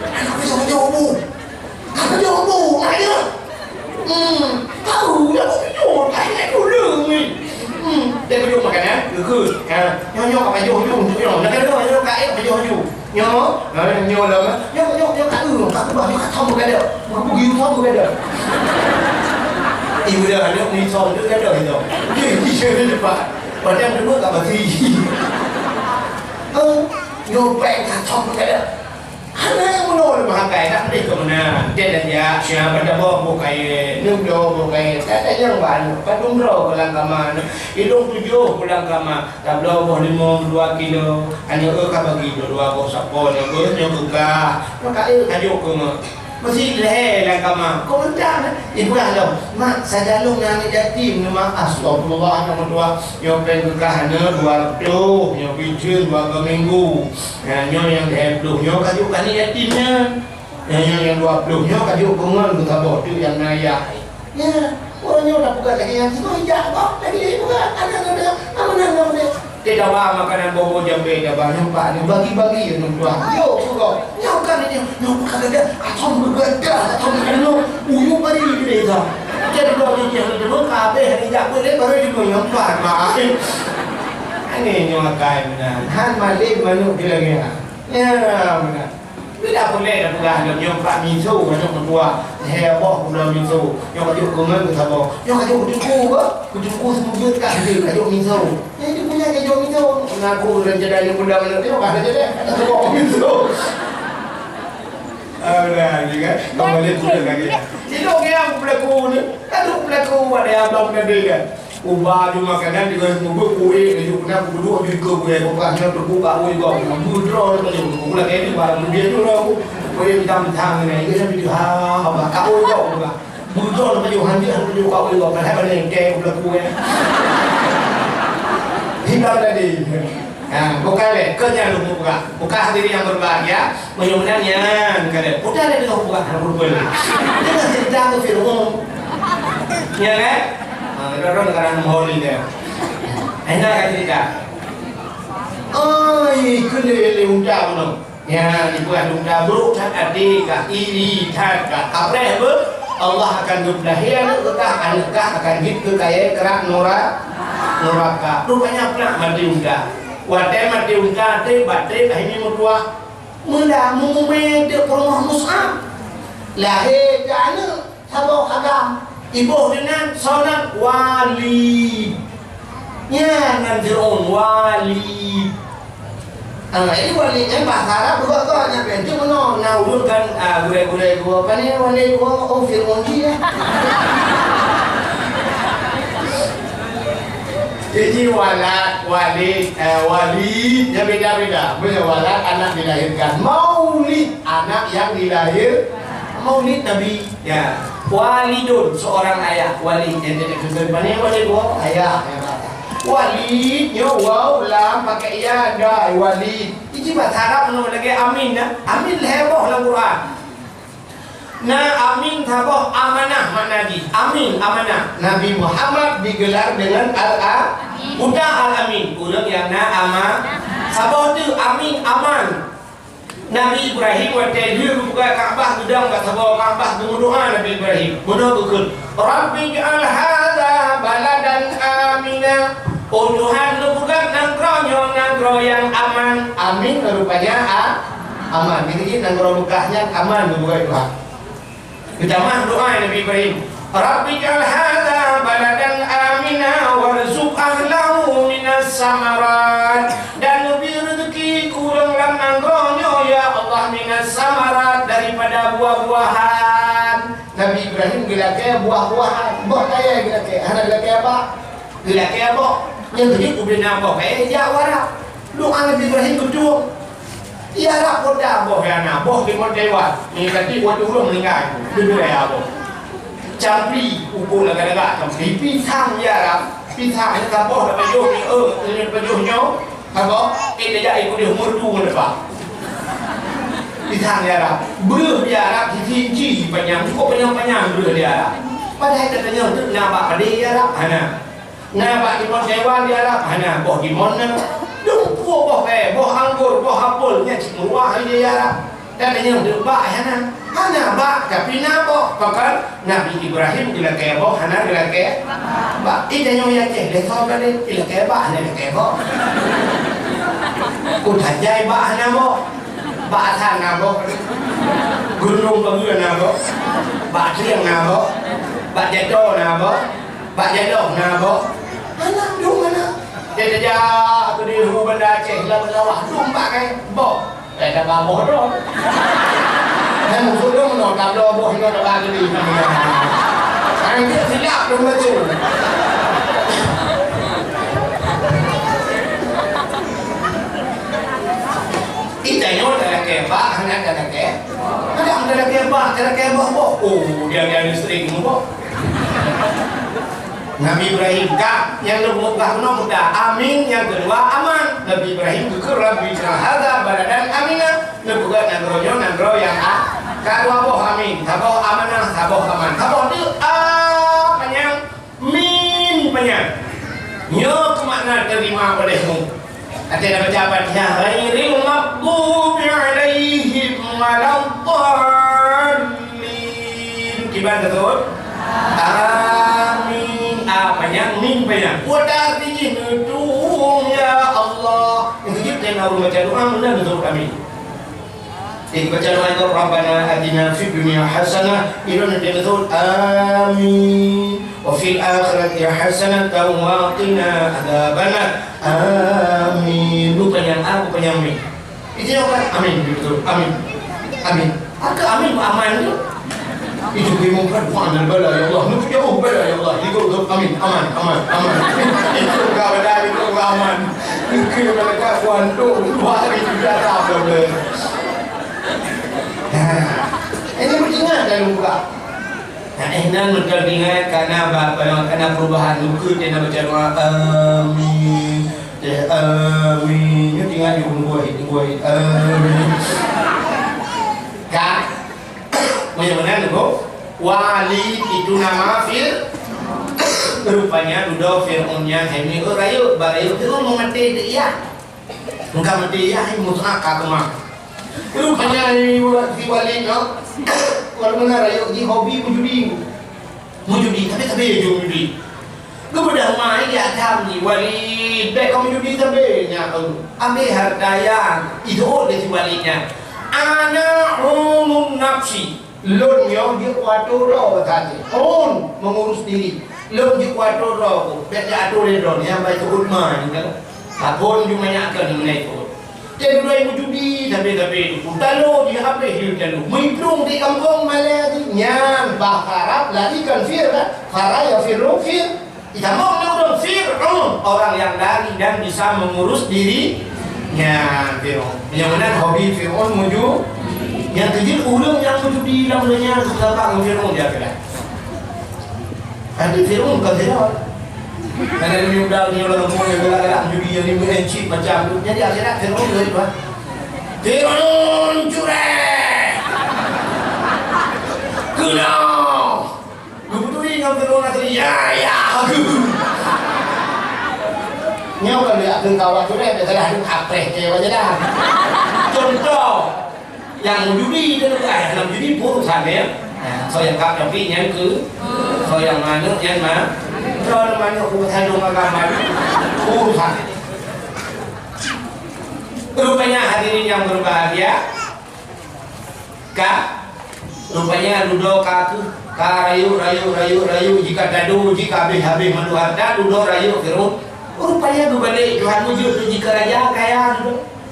S1: Aku bisa menjawabmu. Aku jawabmu, ayo. Tahu ya aku video, ayo dulu ni. Dia video makanan, ke. Nyo apa yo nak kena yo kat yo. Nyo lama. Nyo kat lu, kat bawah kat thong cái được. Aku pergi thong cái được. Ibu dah ada ni thong tu cái được itu. Dia ni depan. Padahal dulu tak berhenti. Nyo pek kat thong cái được. Hana yang menolak mahakai tak boleh ke mana. Dia dah dia siapa dah bawa bukai nungdo bukai tak yang baru. Padung ro pulang kamar. Hidung 7 pulang kamar. Tak boleh bawa 5 2 kilo. Hanya ka bagi 2 bawa sapo yang buka. Maka kajuk ke mak. Mesti leh dalam kamar. Kau mentang ibu dah mak saya jalung nang yatim mak astagfirullah nama tua yang pengkah hana 200 yang biji 2 minggu. Yang 10 yang kajuk kan yatimnya. Yang 20 yang kajuk pengen kita bawa tu yang nayak. Ya, orangnya dah buka lagi yang semua hijab kok. Lagi buka ada. Dia dah bawa makanan bobo jambe dah bawa nampak ni bagi-bagi ya tuan. Yo kau. Nyau kan ni. Nyau bukan ada. Atau bergerak atau mana. Uyu bari dia dah. Jadi kalau dia dulu kabeh hari jak boleh baru juga nampak mak. Ini nyau kai benar. Han malik manu dia lagi. Ya benar. Tidak boleh dah pula yang pak miso macam tua heboh pula miso yang kajuk kungan ke sabo yang kajuk kujuku semua kat dia kajuk miso dia punya kajuk miso ngaku dan jadi bunda mana dia ada jadi ada sebab miso ada juga kau boleh pula lagi hidup yang pelaku ni kaduk pelaku ada abang tadi kan ubah tu makanan dengan bubuk kuih dengan kena berdua juga kuih bukannya terbuka kuih kau mudro macam pula ini barang dia tu lah kuih hitam-hitam ni dia sampai tu apa kau kau bukan mudro macam handir tu kau kuih kau kan ada yang kek pula kuih hitam tadi bukan le kerja lu buka hadirin yang berbahagia mudah-mudahan kada udah ada dengan buka berbel jangan cerita ke film ya kan orang negara Moholi dia. Enak kan cerita? Ai, kena unda pun. Ya, ibu unda buruk tak adik, iri, tak kapreh ber. Allah akan berdahian kekah anakah akan hit ke kaya kerak neraka. Rupanya pernah mati unda. Wadai mati unda te batai ini mertua. Mula mumumai dia rumah Mus'ab. Lahir jana sabau agam. Ibu dengan seorang wali. Ya, nan Fir'aun wali. Ini walinya bahasa Arab juga tu hanya penting mana naulkan gure-gure gua kan ni wali gua Fir'aun dia. Jadi walad, wali ya beda-beda. Bila walad anak dilahirkan, maulid anak yang dilahir, maulid Nabi ya. Walidun seorang ayah, wali yang tidak kesempanan wali gua ayah. Walid nyo wow lam pakai ya ada walid. Ini bahasa Arab no lagi amin na. Amin leboh dalam Quran. Na amin thaboh amanah makna di. Amin amanah. Nabi Muhammad digelar dengan al-amin. Udah al-amin. Ulang yang na aman. Saboh tu amin aman. Nabi Ibrahim waktu dia buka Kaabah gedang kat saboh Kaabah berdoa Nabi Ibrahim. Berdoa betul. Rabbi ja'al hadza baladan amina. Oh Tuhan, lu bukan nangkro yang aman. Amin rupanya aman. Jadi nangkro lukahnya aman bukan Tuhan. Kita mah doa Nabi Ibrahim. Rabbi ja'al hadza baladan amina warzuq ahlahu minas samarat. Dan lebih rezeki kurang dalam nangkronyo ya Allah minas samarat daripada buah-buahan. Nabi Ibrahim gila ke buah-buahan. Buah kaya gila ke. Ada gila ke apa? Gila ke apa? Yang tadi aku bina boh ya warap doa Nabi Ibrahim kedua ya lah poda boh ya na boh di dewa ni tadi waktu ulang meninggal dulu ya boh campri ukur laga-laga campri pisang ya lah pisang ini kaboh dah pejuh ni ini pejuhnya kaboh ini dia ikut dia merdu mendepak pisang ya lah beruh ya lah cici panjang cukup panjang beruh dia lah padahal katanya untuk nampak pada ya lah Nabak di mon dewan dia lah, hana boh di mon na, dumpu boh boh anggur, boh apel, nya cik murah dia lah. Dan yang derbak hana bak tapi nabo, pakar Nabi Ibrahim gila kaya boh, hana gila kaya bak. Ida yang yakin, lesau kan dia gila kaya bak, hana gila kaya boh. Kutajai bak hana boh, bak asan nabo, gunung bangun nabo, bak tiang nabo, bak jatuh nabo, bak jatuh nabo. Mana dong mana? Dia jajah aku di rumah benda Aceh lawah lumpak kan boh. Dah baboh dong. Dan musuh dong no kalau boh no dah bagi ni. Sekarang dia silap dong macam. Itanya dah kebak, hanya dah ke. Ada kebak boh. Oh, dia sering boh. Nabi Ibrahim kak yang lebih mudah amin yang kedua aman. Nabi Ibrahim juga Rabbi ja'al hadza baladan amina. Lebukan nangro yang kedua boh amin, taboh amanah, taboh aman. Taboh itu panjang min panjang. Nyo kemakna terima olehmu. Ada baca Fatihah ghairil maghdubi alaihim waladdallin. Gimana betul? Amin. Panjang min panjang. Wadah tinggi nudung ya Allah. Itu kita yang harus baca doa benar betul kami. Baca doa itu Rabbana atina fid dunya hasanah ila nanti betul amin. Wa fil akhirati hasanatan wa qina adzabannar amin. Lu panjang aku panjang min. Itu apa? Amin betul. Amin. Aku amin aman tu. Itu memang perbuatan bala ya Allah. Nuku jauh bala ya Allah. Itu amin aman. Itu kau dari itu aman. Nuku mereka kuantu hari sudah tahu ber. Ini beringat dalam buka. Nan beringat karena karena perubahan nuku dia nak baca doa amin. Amin. Ini tinggal di buah amin. Kan? Bagaimana tu? Wali itu nama fil. Rupanya dudo Fir'aunnya hemi rayu barayu itu mati dia. Engkau mati dia ini musnah kagema. Rupanya si wali no. Kalau mana rayu di hobi mujudi tapi judi. Kemudian mai dia tham ni wali baik kau mujudi tapi nya ambil hartaya itu dari walinya. Ana umum nafsi. Lon yang dia kuatur roh tadi. On mengurus diri. Lon dia kuatur roh. Biar dia atur roh. Yang baik turut main kan. Apun cuma nak kena itu. Dia dulu ibu judi tapi utalo di HP hiu telu. Mimplung di kampung Malaya di nyan baharap lagi kan fir kan. Faraya firun fir. Itamong orang Fir'aun, orang yang lari dan bisa mengurus dirinya. Fir'aun. Yang mana hobi Fir'aun menuju yang kecil ulung yang menjudi dalam dunia suka bang Fir'aun dia kira. Ada Fir'aun kan tidak. Karena ini udah ni orang ngomong yang galak-galak judi yang ni mencip macam tu. Jadi akhirnya Fir'aun dia itu. Fir'aun curang. Kena. Betul dengan Fir'aun tadi. Ya. Nhau kalau dia kawan tu dia telah apreh ke aja dah. Contoh yang judi tu kan, dalam judi urusan dia. So yang kap tapi yang ke, so yang mana yang mana. Kalau mana urusan agama urusan. Rupanya hadirin yang berbahagia, rupanya duduk kaku, rayu jika dadu jika habis madu harta duduk rayu Fir'aun. Rupanya berbalik Tuhan wujud jika raja kaya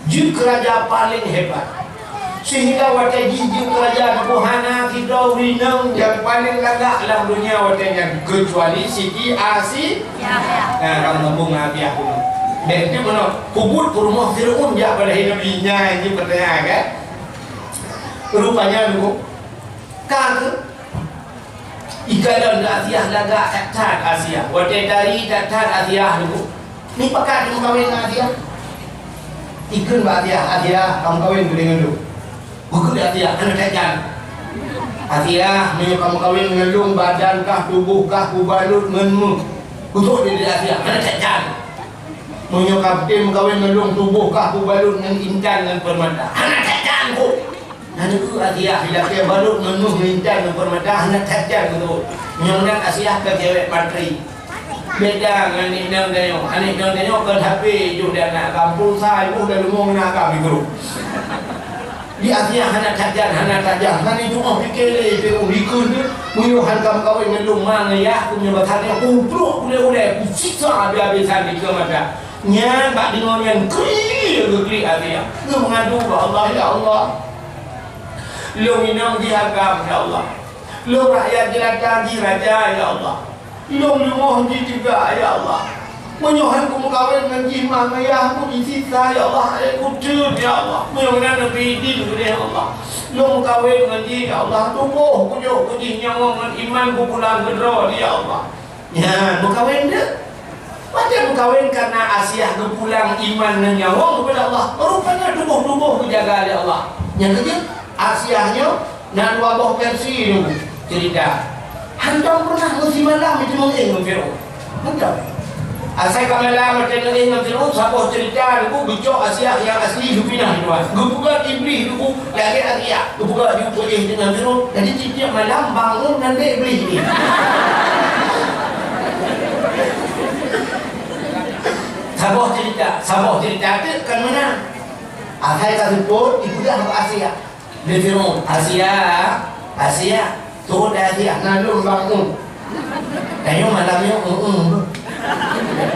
S1: jud raja paling hebat. Sehingga watai jiju kerajaan Buhana kita winang yang paling lagak dalam dunia watainya kecuali Siti Asiyah. Nah, kamu ngomong Nabi aku. Dan itu mana kubur ke rumah Fir'aun dia pada nabinya ini pertanyaan kan. Rupanya dulu kata ikalan Asiyah lagak tak Asiyah. Watai dari tak Asiyah dulu. Ni pakat kamu kawin Asiyah. Ikut Asiyah kamu kawin dengan dulu. Bukan Asiyah, anak kajian. Asiyah, kamu kawin ngelung badankah, tubuhkah, kubalut, menmu. Untuk diri Asiyah, anak kajian. Menyokap tim kawin ngelung tubuhkah, kubalut, dengan intan, dengan permata. Anak kajian ku. Nanti tu Asiyah, bila dia balut, menmu, intan, dengan permata, anak kajian ku. Menyokap Asiyah ke cewek matri. Beda dengan Nidang Danyok. Nidang Danyok ke HP, juga nak kampung saya, dah lumung nak kami guru. Di Asiyah anak kajian, nanti cuma fikir dia urikun dia, menyuhan kamu kawin ngelung mana ya, punya batanya, ubruk boleh, siksa habis-habisan di kemana. Nyan bak dengar yang kiri Asiyah. Dia mengadu ke Allah, ya Allah. Lu minang diagam, ya Allah. Lu rakyat jelata di raja, ya Allah. Lu nyumoh di juga, ya Allah. Menyuhan kamu kawin dengan jimah ayah aku di sisa ya Allah, aku cud ya Allah. Menyuhan Nabi di ya Allah. Lu kawin dengan dia ya Allah, tubuh aku jauh aku di nyawa dengan iman aku pulang gedro ya Allah. Ya, mau kawin dia. Macam kawin karena Asiyah ke pulang iman dan nyawa kepada Allah. Rupanya tubuh-tubuh jaga ya Allah. Yang ketiga, Asiyahnya nak wabah Persi itu cerita. Hantam pernah musim malam itu mengingin Fir'aun. Hantam. Asal kamalah macam ni dengan Fir'aun sabah cerita aku bicok Asiyah yang asli hubinah itu. Gebuka iblis itu lagi Asiyah. Gebuka dia boleh dengan Fir'aun. Jadi setiap malam bangun nanti iblis ni. Sabah cerita tu kan mana? Asal kata pun ibu dah Asiyah. Dia Fir'aun Asiyah turun dari Asiyah nalung bangun. Tanya malamnya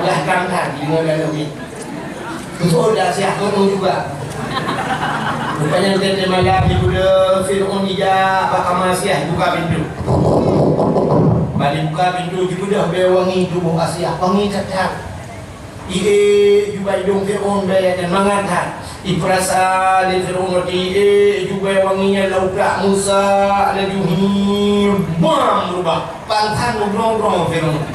S1: belakang kan di mobil lebih. Betul dah Asiyah juga. Rupanya dia malam ibu dia Fir'aun dia bakal Asiyah buka pintu. Balik buka pintu ibu dah wangi tubuh Asiyah, wangi cetak. Juga hidung Fir'aun dia dan mengatakan iprasa di Fir'aun juga wanginya lauka Musa ada juhi bam berubah pantan ngobrol Fir'aun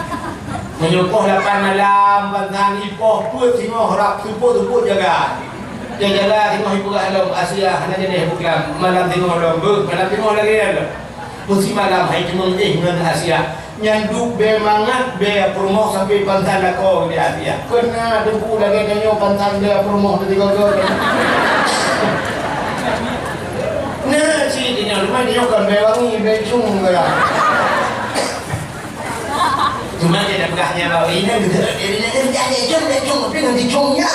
S1: menyukuh 8 malam pantan ipoh put tengok harap tupuk jaga dia jaga tengok ibu kat dalam Asiyah hanya dia bukan malam tengok dalam malam tengok lagi ada musim malam hai cuma dengan Asiyah nyanduk be mangat be promoh sampai pantan lako di Asiyah kena debu lagi tanya pantan dia promoh dari gogol nah si dia rumah dia kan be wangi be cung ya cuma dia pegahnya bawa ini dia jadi cung dengan dicungnya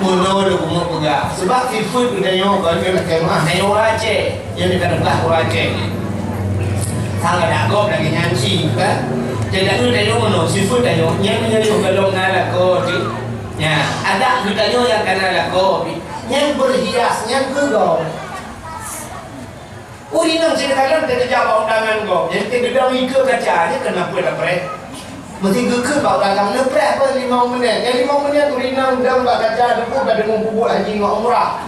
S1: mula dia mau pegah sebab sifat dia kan kena kemah dia Aceh yang dia kena pegah Aceh sangat agak lagi nyanyi kan jadi tu dia mana sifat dia yang menyuruh galong nala ko di Ya, ada kitanya yang kena lakopi, yang berhias, yang gegau. Uri nang ceritakan kita jawab undangan kau. Jadi kita bilang ika kaca aja kenapa dah pre? Mesti gegau kau dalam lepre apa 5 menit. Yang 5 menit uri nang undang bak kaca depu pada ngumpul haji ngau umrah.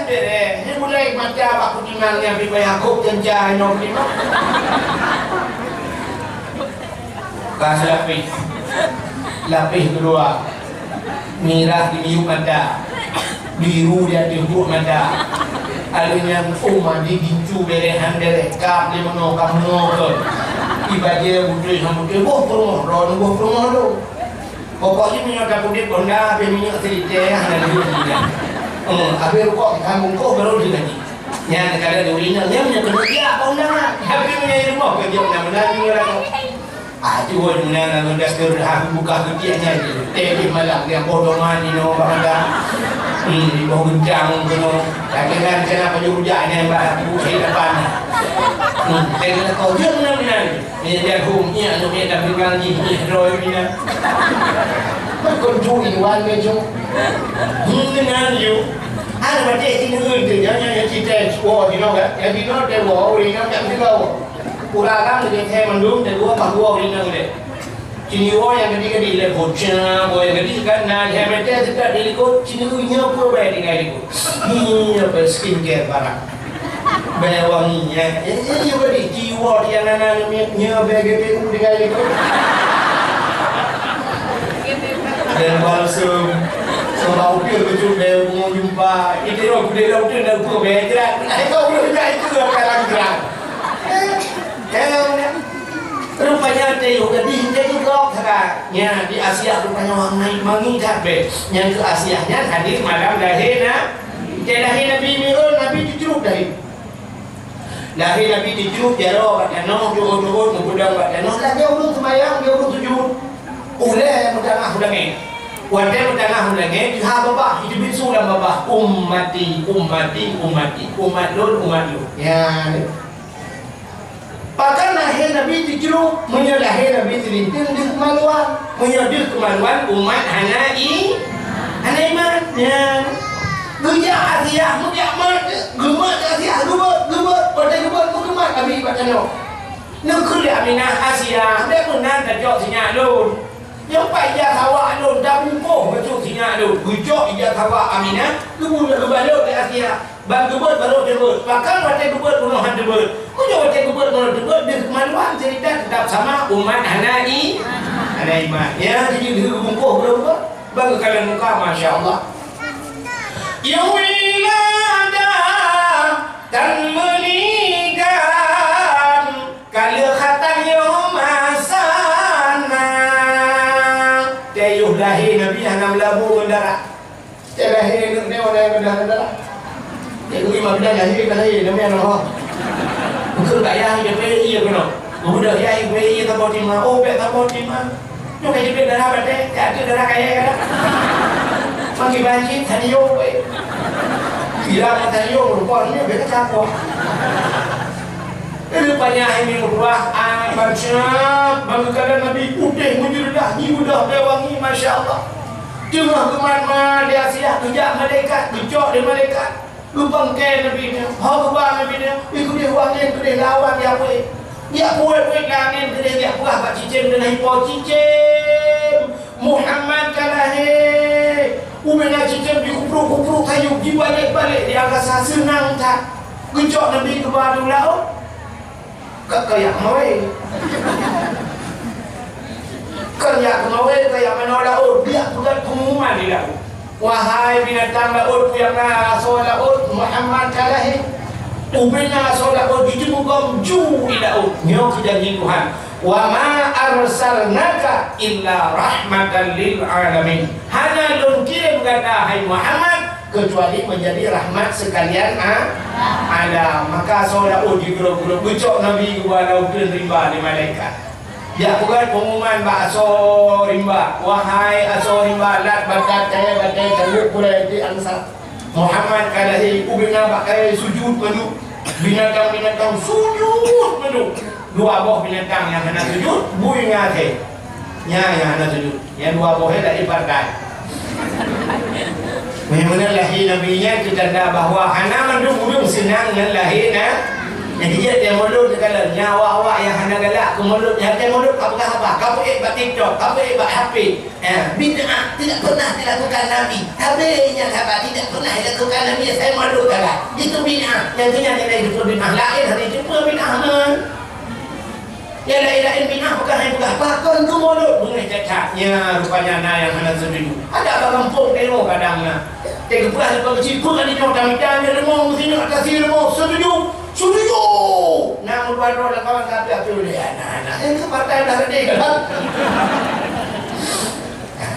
S1: Dere. Ini mulai macam aku tinggalnya di Yakub janjah nyom lima. Kasih lapis kedua merah di miuk ada, biru dia di huruf ada, alunya umma di gincu berehan derekap di mana kamu ke ibadah budaya sama ke boh promo do pokoknya minyak kapudi ponda be minyak selite hana di dunia abe kok kamu kok baru di lagi nya kada di urina nya minyak kerja ponda tapi minyak rumah kerja mana minyak cuma mana nanda sekarang aku buka kerjanya tadi malam dia bodoh mani no bangga di bawah gencang no lagi kan kenapa jurujanya mbak buka depan tadi kau jangan mana ini dia humnya no dia tapi lagi roy mina kau curi wan mejo dengan you ada macam ini tu jangan cerita wah di mana ya di mana dia wah ini macam ni kau Kurang dia saya mendung dan dua bahwa orang ni. Cini orang yang ketiga dia bocah, orang yang ketiga kan dia mereka tidak diikut cini punya apa bayar dengan ikut. Ini apa skincare barang. Bayar wanginya. Ini juga di jiwa dia nana nya BGP dengan ikut. Dan balsam sebab dia betul dia mau jumpa. Itu orang dia betul dia buat bayar. Kau belum jadi itu akan gerak. Rupanya ada juga di Jogja katanya di Asia rupanya orang naik mengikat be yang ke Asianya hadis malam lahirna lahir Nabi Mirul Nabi dijeruk lahir Nabi dijeruk jaro kat tanah jurut mengudang kat tanah lah dia urut semayang dia urut sujud uleh mutangah ulangnya wadai mutangah ulangnya diha babah hidup sulam babah umat lun ya Bahkan lahir Nabi dijeruk, lahir Nabi dilinting di kemaluan, di kemaluan umat hana iman. Ya, gejak Asia, gemat Asia, pada gemat Nabi bacanya. Negeri Aminah Asia, dia pernah terjauh sinyak lun. Yang payah tawa lun, dah bungkuh betul sinyak lun. Gejak ijak tawa Aminah, kebaluk di Asia. Bang gebut baru debut. Bahkan waktu gebut penuhan debut. Kau jauh waktu gebut penuh debut. Di kemaluan cerita tetap sama umat hana iman. Ya, jadi dia bungkuh berapa? Bang kalian muka, Masya Allah. Ya wiladah dan meninggal kalau khatam yomasana tayuh lahir Nabi hanam labu mendarat lahir ni orang mendarat Jadi lima benda lahir kan lahir demi Allah. Bukan tak yah dia PI ke no. Budak yah PI tak boleh terima. Oh bet tak boleh terima. Tu kaji bet darah bete, ada darah kaya kan. Mangki banjir tadi yo. Kira tadi yo rupa ni bet capok. Rupanya ini berubah macam bangkalan Nabi putih mujudah, ni mudah bewangi masya-Allah. Cuma kemana dia siap kerja malaikat, dicok di malaikat. Lupang ke Nabi ni, hawa Nabi ni, ikut dia wangin, ikut dia lawan dia boleh. Dia boleh langin, dia buah pak cicim dengan hipo cicim. Muhammad kalahi, umena cicim dikupru kayu, dibalik-balik, dia rasa senang tak. Kecok Nabi ke baru laut, kayak mawai. Kayak mawai, kayak mana laut, dia bukan pengumuman di laut. Wahai binatang laut yang rasul laut Muhammad kalahi ubina rasul laut dijemugam ju di laut nyo kejanji Tuhan wa ma arsalnaka illa rahmatan lil alamin hanya lun kirim kata hai Muhammad kecuali menjadi rahmat sekalian alam maka rasul laut digero-gero becok Nabi gua laut rimba di malaikat. Ya bukan pengumuman bakso rimba. Wahai aso rimba lat bakat kaya batai caluk pula di ansar. Muhammad kalahi ubina bakai sujud penuh. Binatang-binatang sujud penuh. Dua buah binatang yang kena sujud bui ngate. yang anak tuju. Yang dua boleh tak ibarat. Memang lahir Nabi-nya itu tanda bahawa hana mendung-mendung senang dengan lahirnya. Jadi dia mulut kalau nyawa awak yang hana galak ke mulut, yang dia mulut apa? Kamu buat TikTok, kamu buat HP. Bid'ah tidak pernah dilakukan Nabi. Habisnya apa tidak pernah dilakukan Nabi. Saya mulut galak. Itu bid'ah. Yang dia itu bid'ah. Lahir hari itu bid'ah man. Ya la ilaha illallah bukan hanya bukan pakon tu mulut bunyi cacatnya rupanya na yang hana setuju. Ada orang kampung demo kadangnya. Tega pula lepas kecil pun ni kita minta dia lemong sini atas sini lemong setuju. Nah mudah-mudahan orang kawan kata apa boleh anak-anak. Ke partai dah ada kan.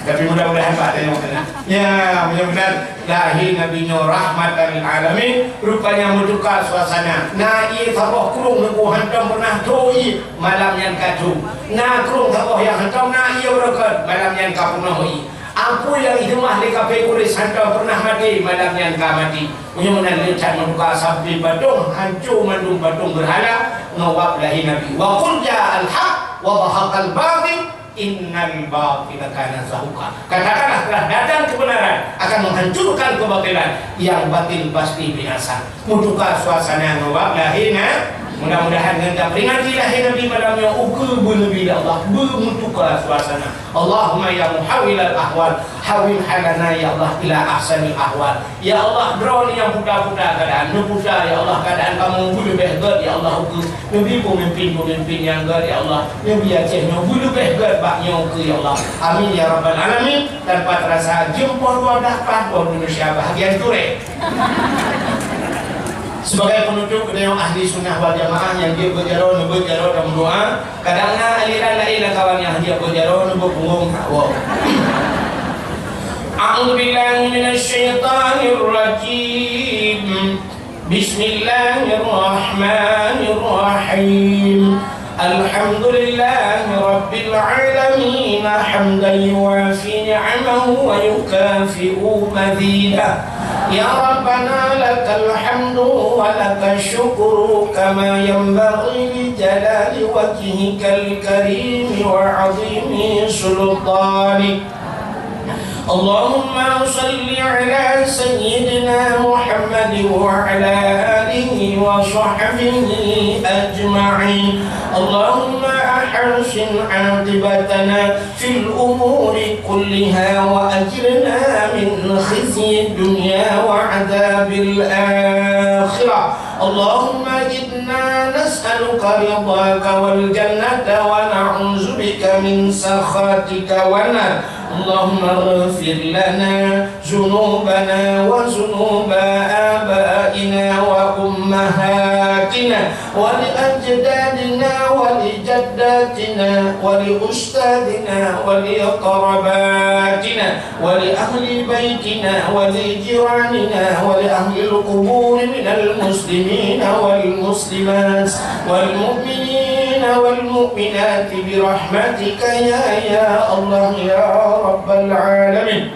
S1: Tapi mudah-mudahan Pak tengok kena. Ya, mudah-mudahan lahir Nabi Nuh rahmatan lil alamin rupanya menduka suasana. Na ia sabah kurung nunggu hantam pernah doi malam yang kacau. Na kurung sabah yang hantam na ia berkat malam yang kapunoi. Aku yang itu mah di kafe kulis hantam pernah mati malam yang ka mati. Mudah-mudahan lecat menduka sabdi badung hancur mandung badung berhala ngawab lahir Nabi. Wa qul ja'al haq wa dhahaqal batil innal batila kana zahuqa. Katakanlah telah datang kebenaran akan menghancurkan kebatilan, yang batil pasti binasa. Menduka suasana ngawab lahirnya. Mudah-mudahan kita peringati lahir Nabi malam yang ukur berlebih Allah bermutuka suasana. Allahumma ya muhawil al-ahwal hawil halana ya Allah ila ahsanil ahwal. Ya Allah draw ni yang budak-budak keadaan nubuda ya Allah keadaan kamu lebih baik ya Allah ukur. Nabi pemimpin yang gad ya Allah. Nabi Aceh lebih baik baknya ukur ya Allah. Amin ya rabbal alamin. Tanpa terasa jempol wadah pahwa Indonesia bahagian Ture. Sebagai penutup dengan ahli sunnah wal jamaah yang dia berjaro dalam doa, kadangnya aliran lain kawan yang dia berjaro punggung hawa. A'udzu billahi minasy syaithanir rajim. Bismillahirrahmanirrahim. Alhamdulillahi rabbil alamin hamdan yuwafi ni'amahu wa yukafi'u mazidah. Ya Rabbana lakal hamdu wa lakal syukru kama yanbaghi li jalali wajhikal karim wa 'azimi sultanik. Allahumma salli ala sayyidina Muhammad wa ala alihi wa sahbihi ajma'in. Allahumma ahsin 'aqibatana fil umuri kulliha wa ajirna min khizyi dunya wa 'adzabil akhirah. Allahumma inna nas'aluka ridhaka wal jannata wa na'udzubika min sakhatika wa nar. Allahumma ighfir lana dhunubana wa dhunuba abaina wa ummahatina wa li ajdadina wa li jaddatina wa li ustadina wa li qarabatina wa li ahli baitina wa li jiranina wa li ahli al-qubur min al-muslimin wal muslimat wal mu'minin wal mu'minat bi rahmatika ya Allah ya rabbal alamin.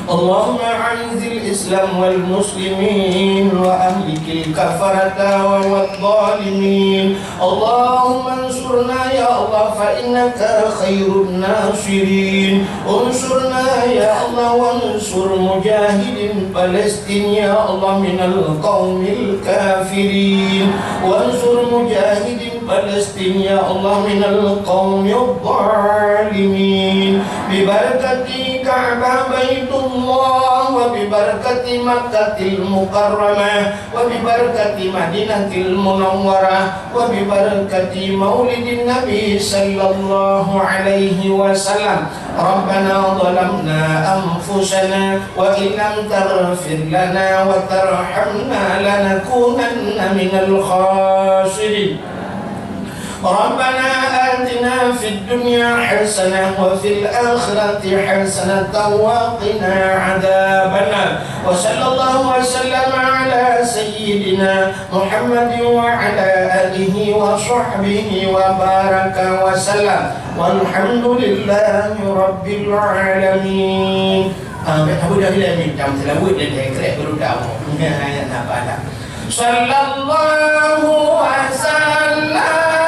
S1: Allahumma a'izil Islam wal muslimin wa ahlikil kafarata wal zalimin. Allahumma ansurna ya Allah fa innaka khairun nasirin. Unsurna ya Allah wa ansur mujahidin Palestin ya Allah minal qaumil kafirin. Wa ansur mujahidin Palestin ya Allah minal qaumil zalimin. Bi barakati Ka'bah Baitullah wa bi barakati Makkahil Mukarramah wa bi barakati Madinatil Munawwarah wa bi barakati Maulidin Nabi sallallahu alaihi wasallam. Rabbana zalamna anfusana wa in lam taghfir lana wa tarhamna lanakunanna minal khasirin. ربنا آتنا في الدنيا حسنة وفي الآخرة حسنة وقنا عذاب النار وصلى الله وسلم على سيدنا محمد وعلى آله وصحبه وبارك وسلم والحمد لله رب العالمين. Abu Dhabi dah minta selawat dan kerek berdoa. Ayat apa dah? Sallallahu wasallam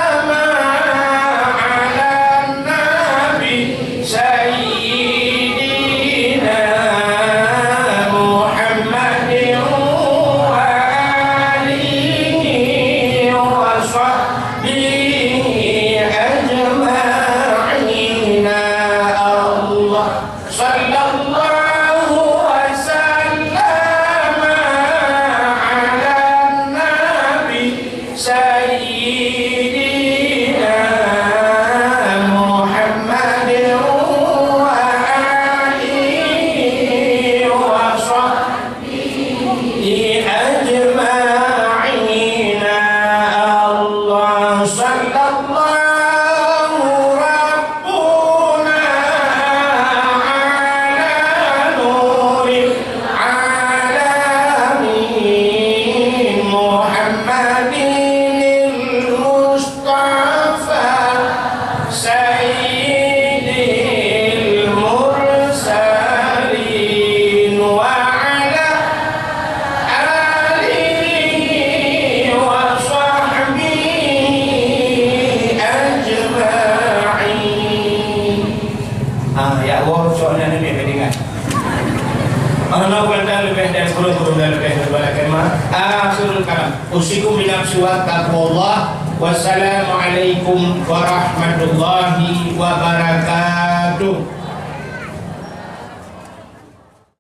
S1: dan lebih dan kurung dan lebih berbahagia. Akhirul kalam. Usikum binafsi wa taqwallah. Wassalamualaikum warahmatullahi wabarakatuh.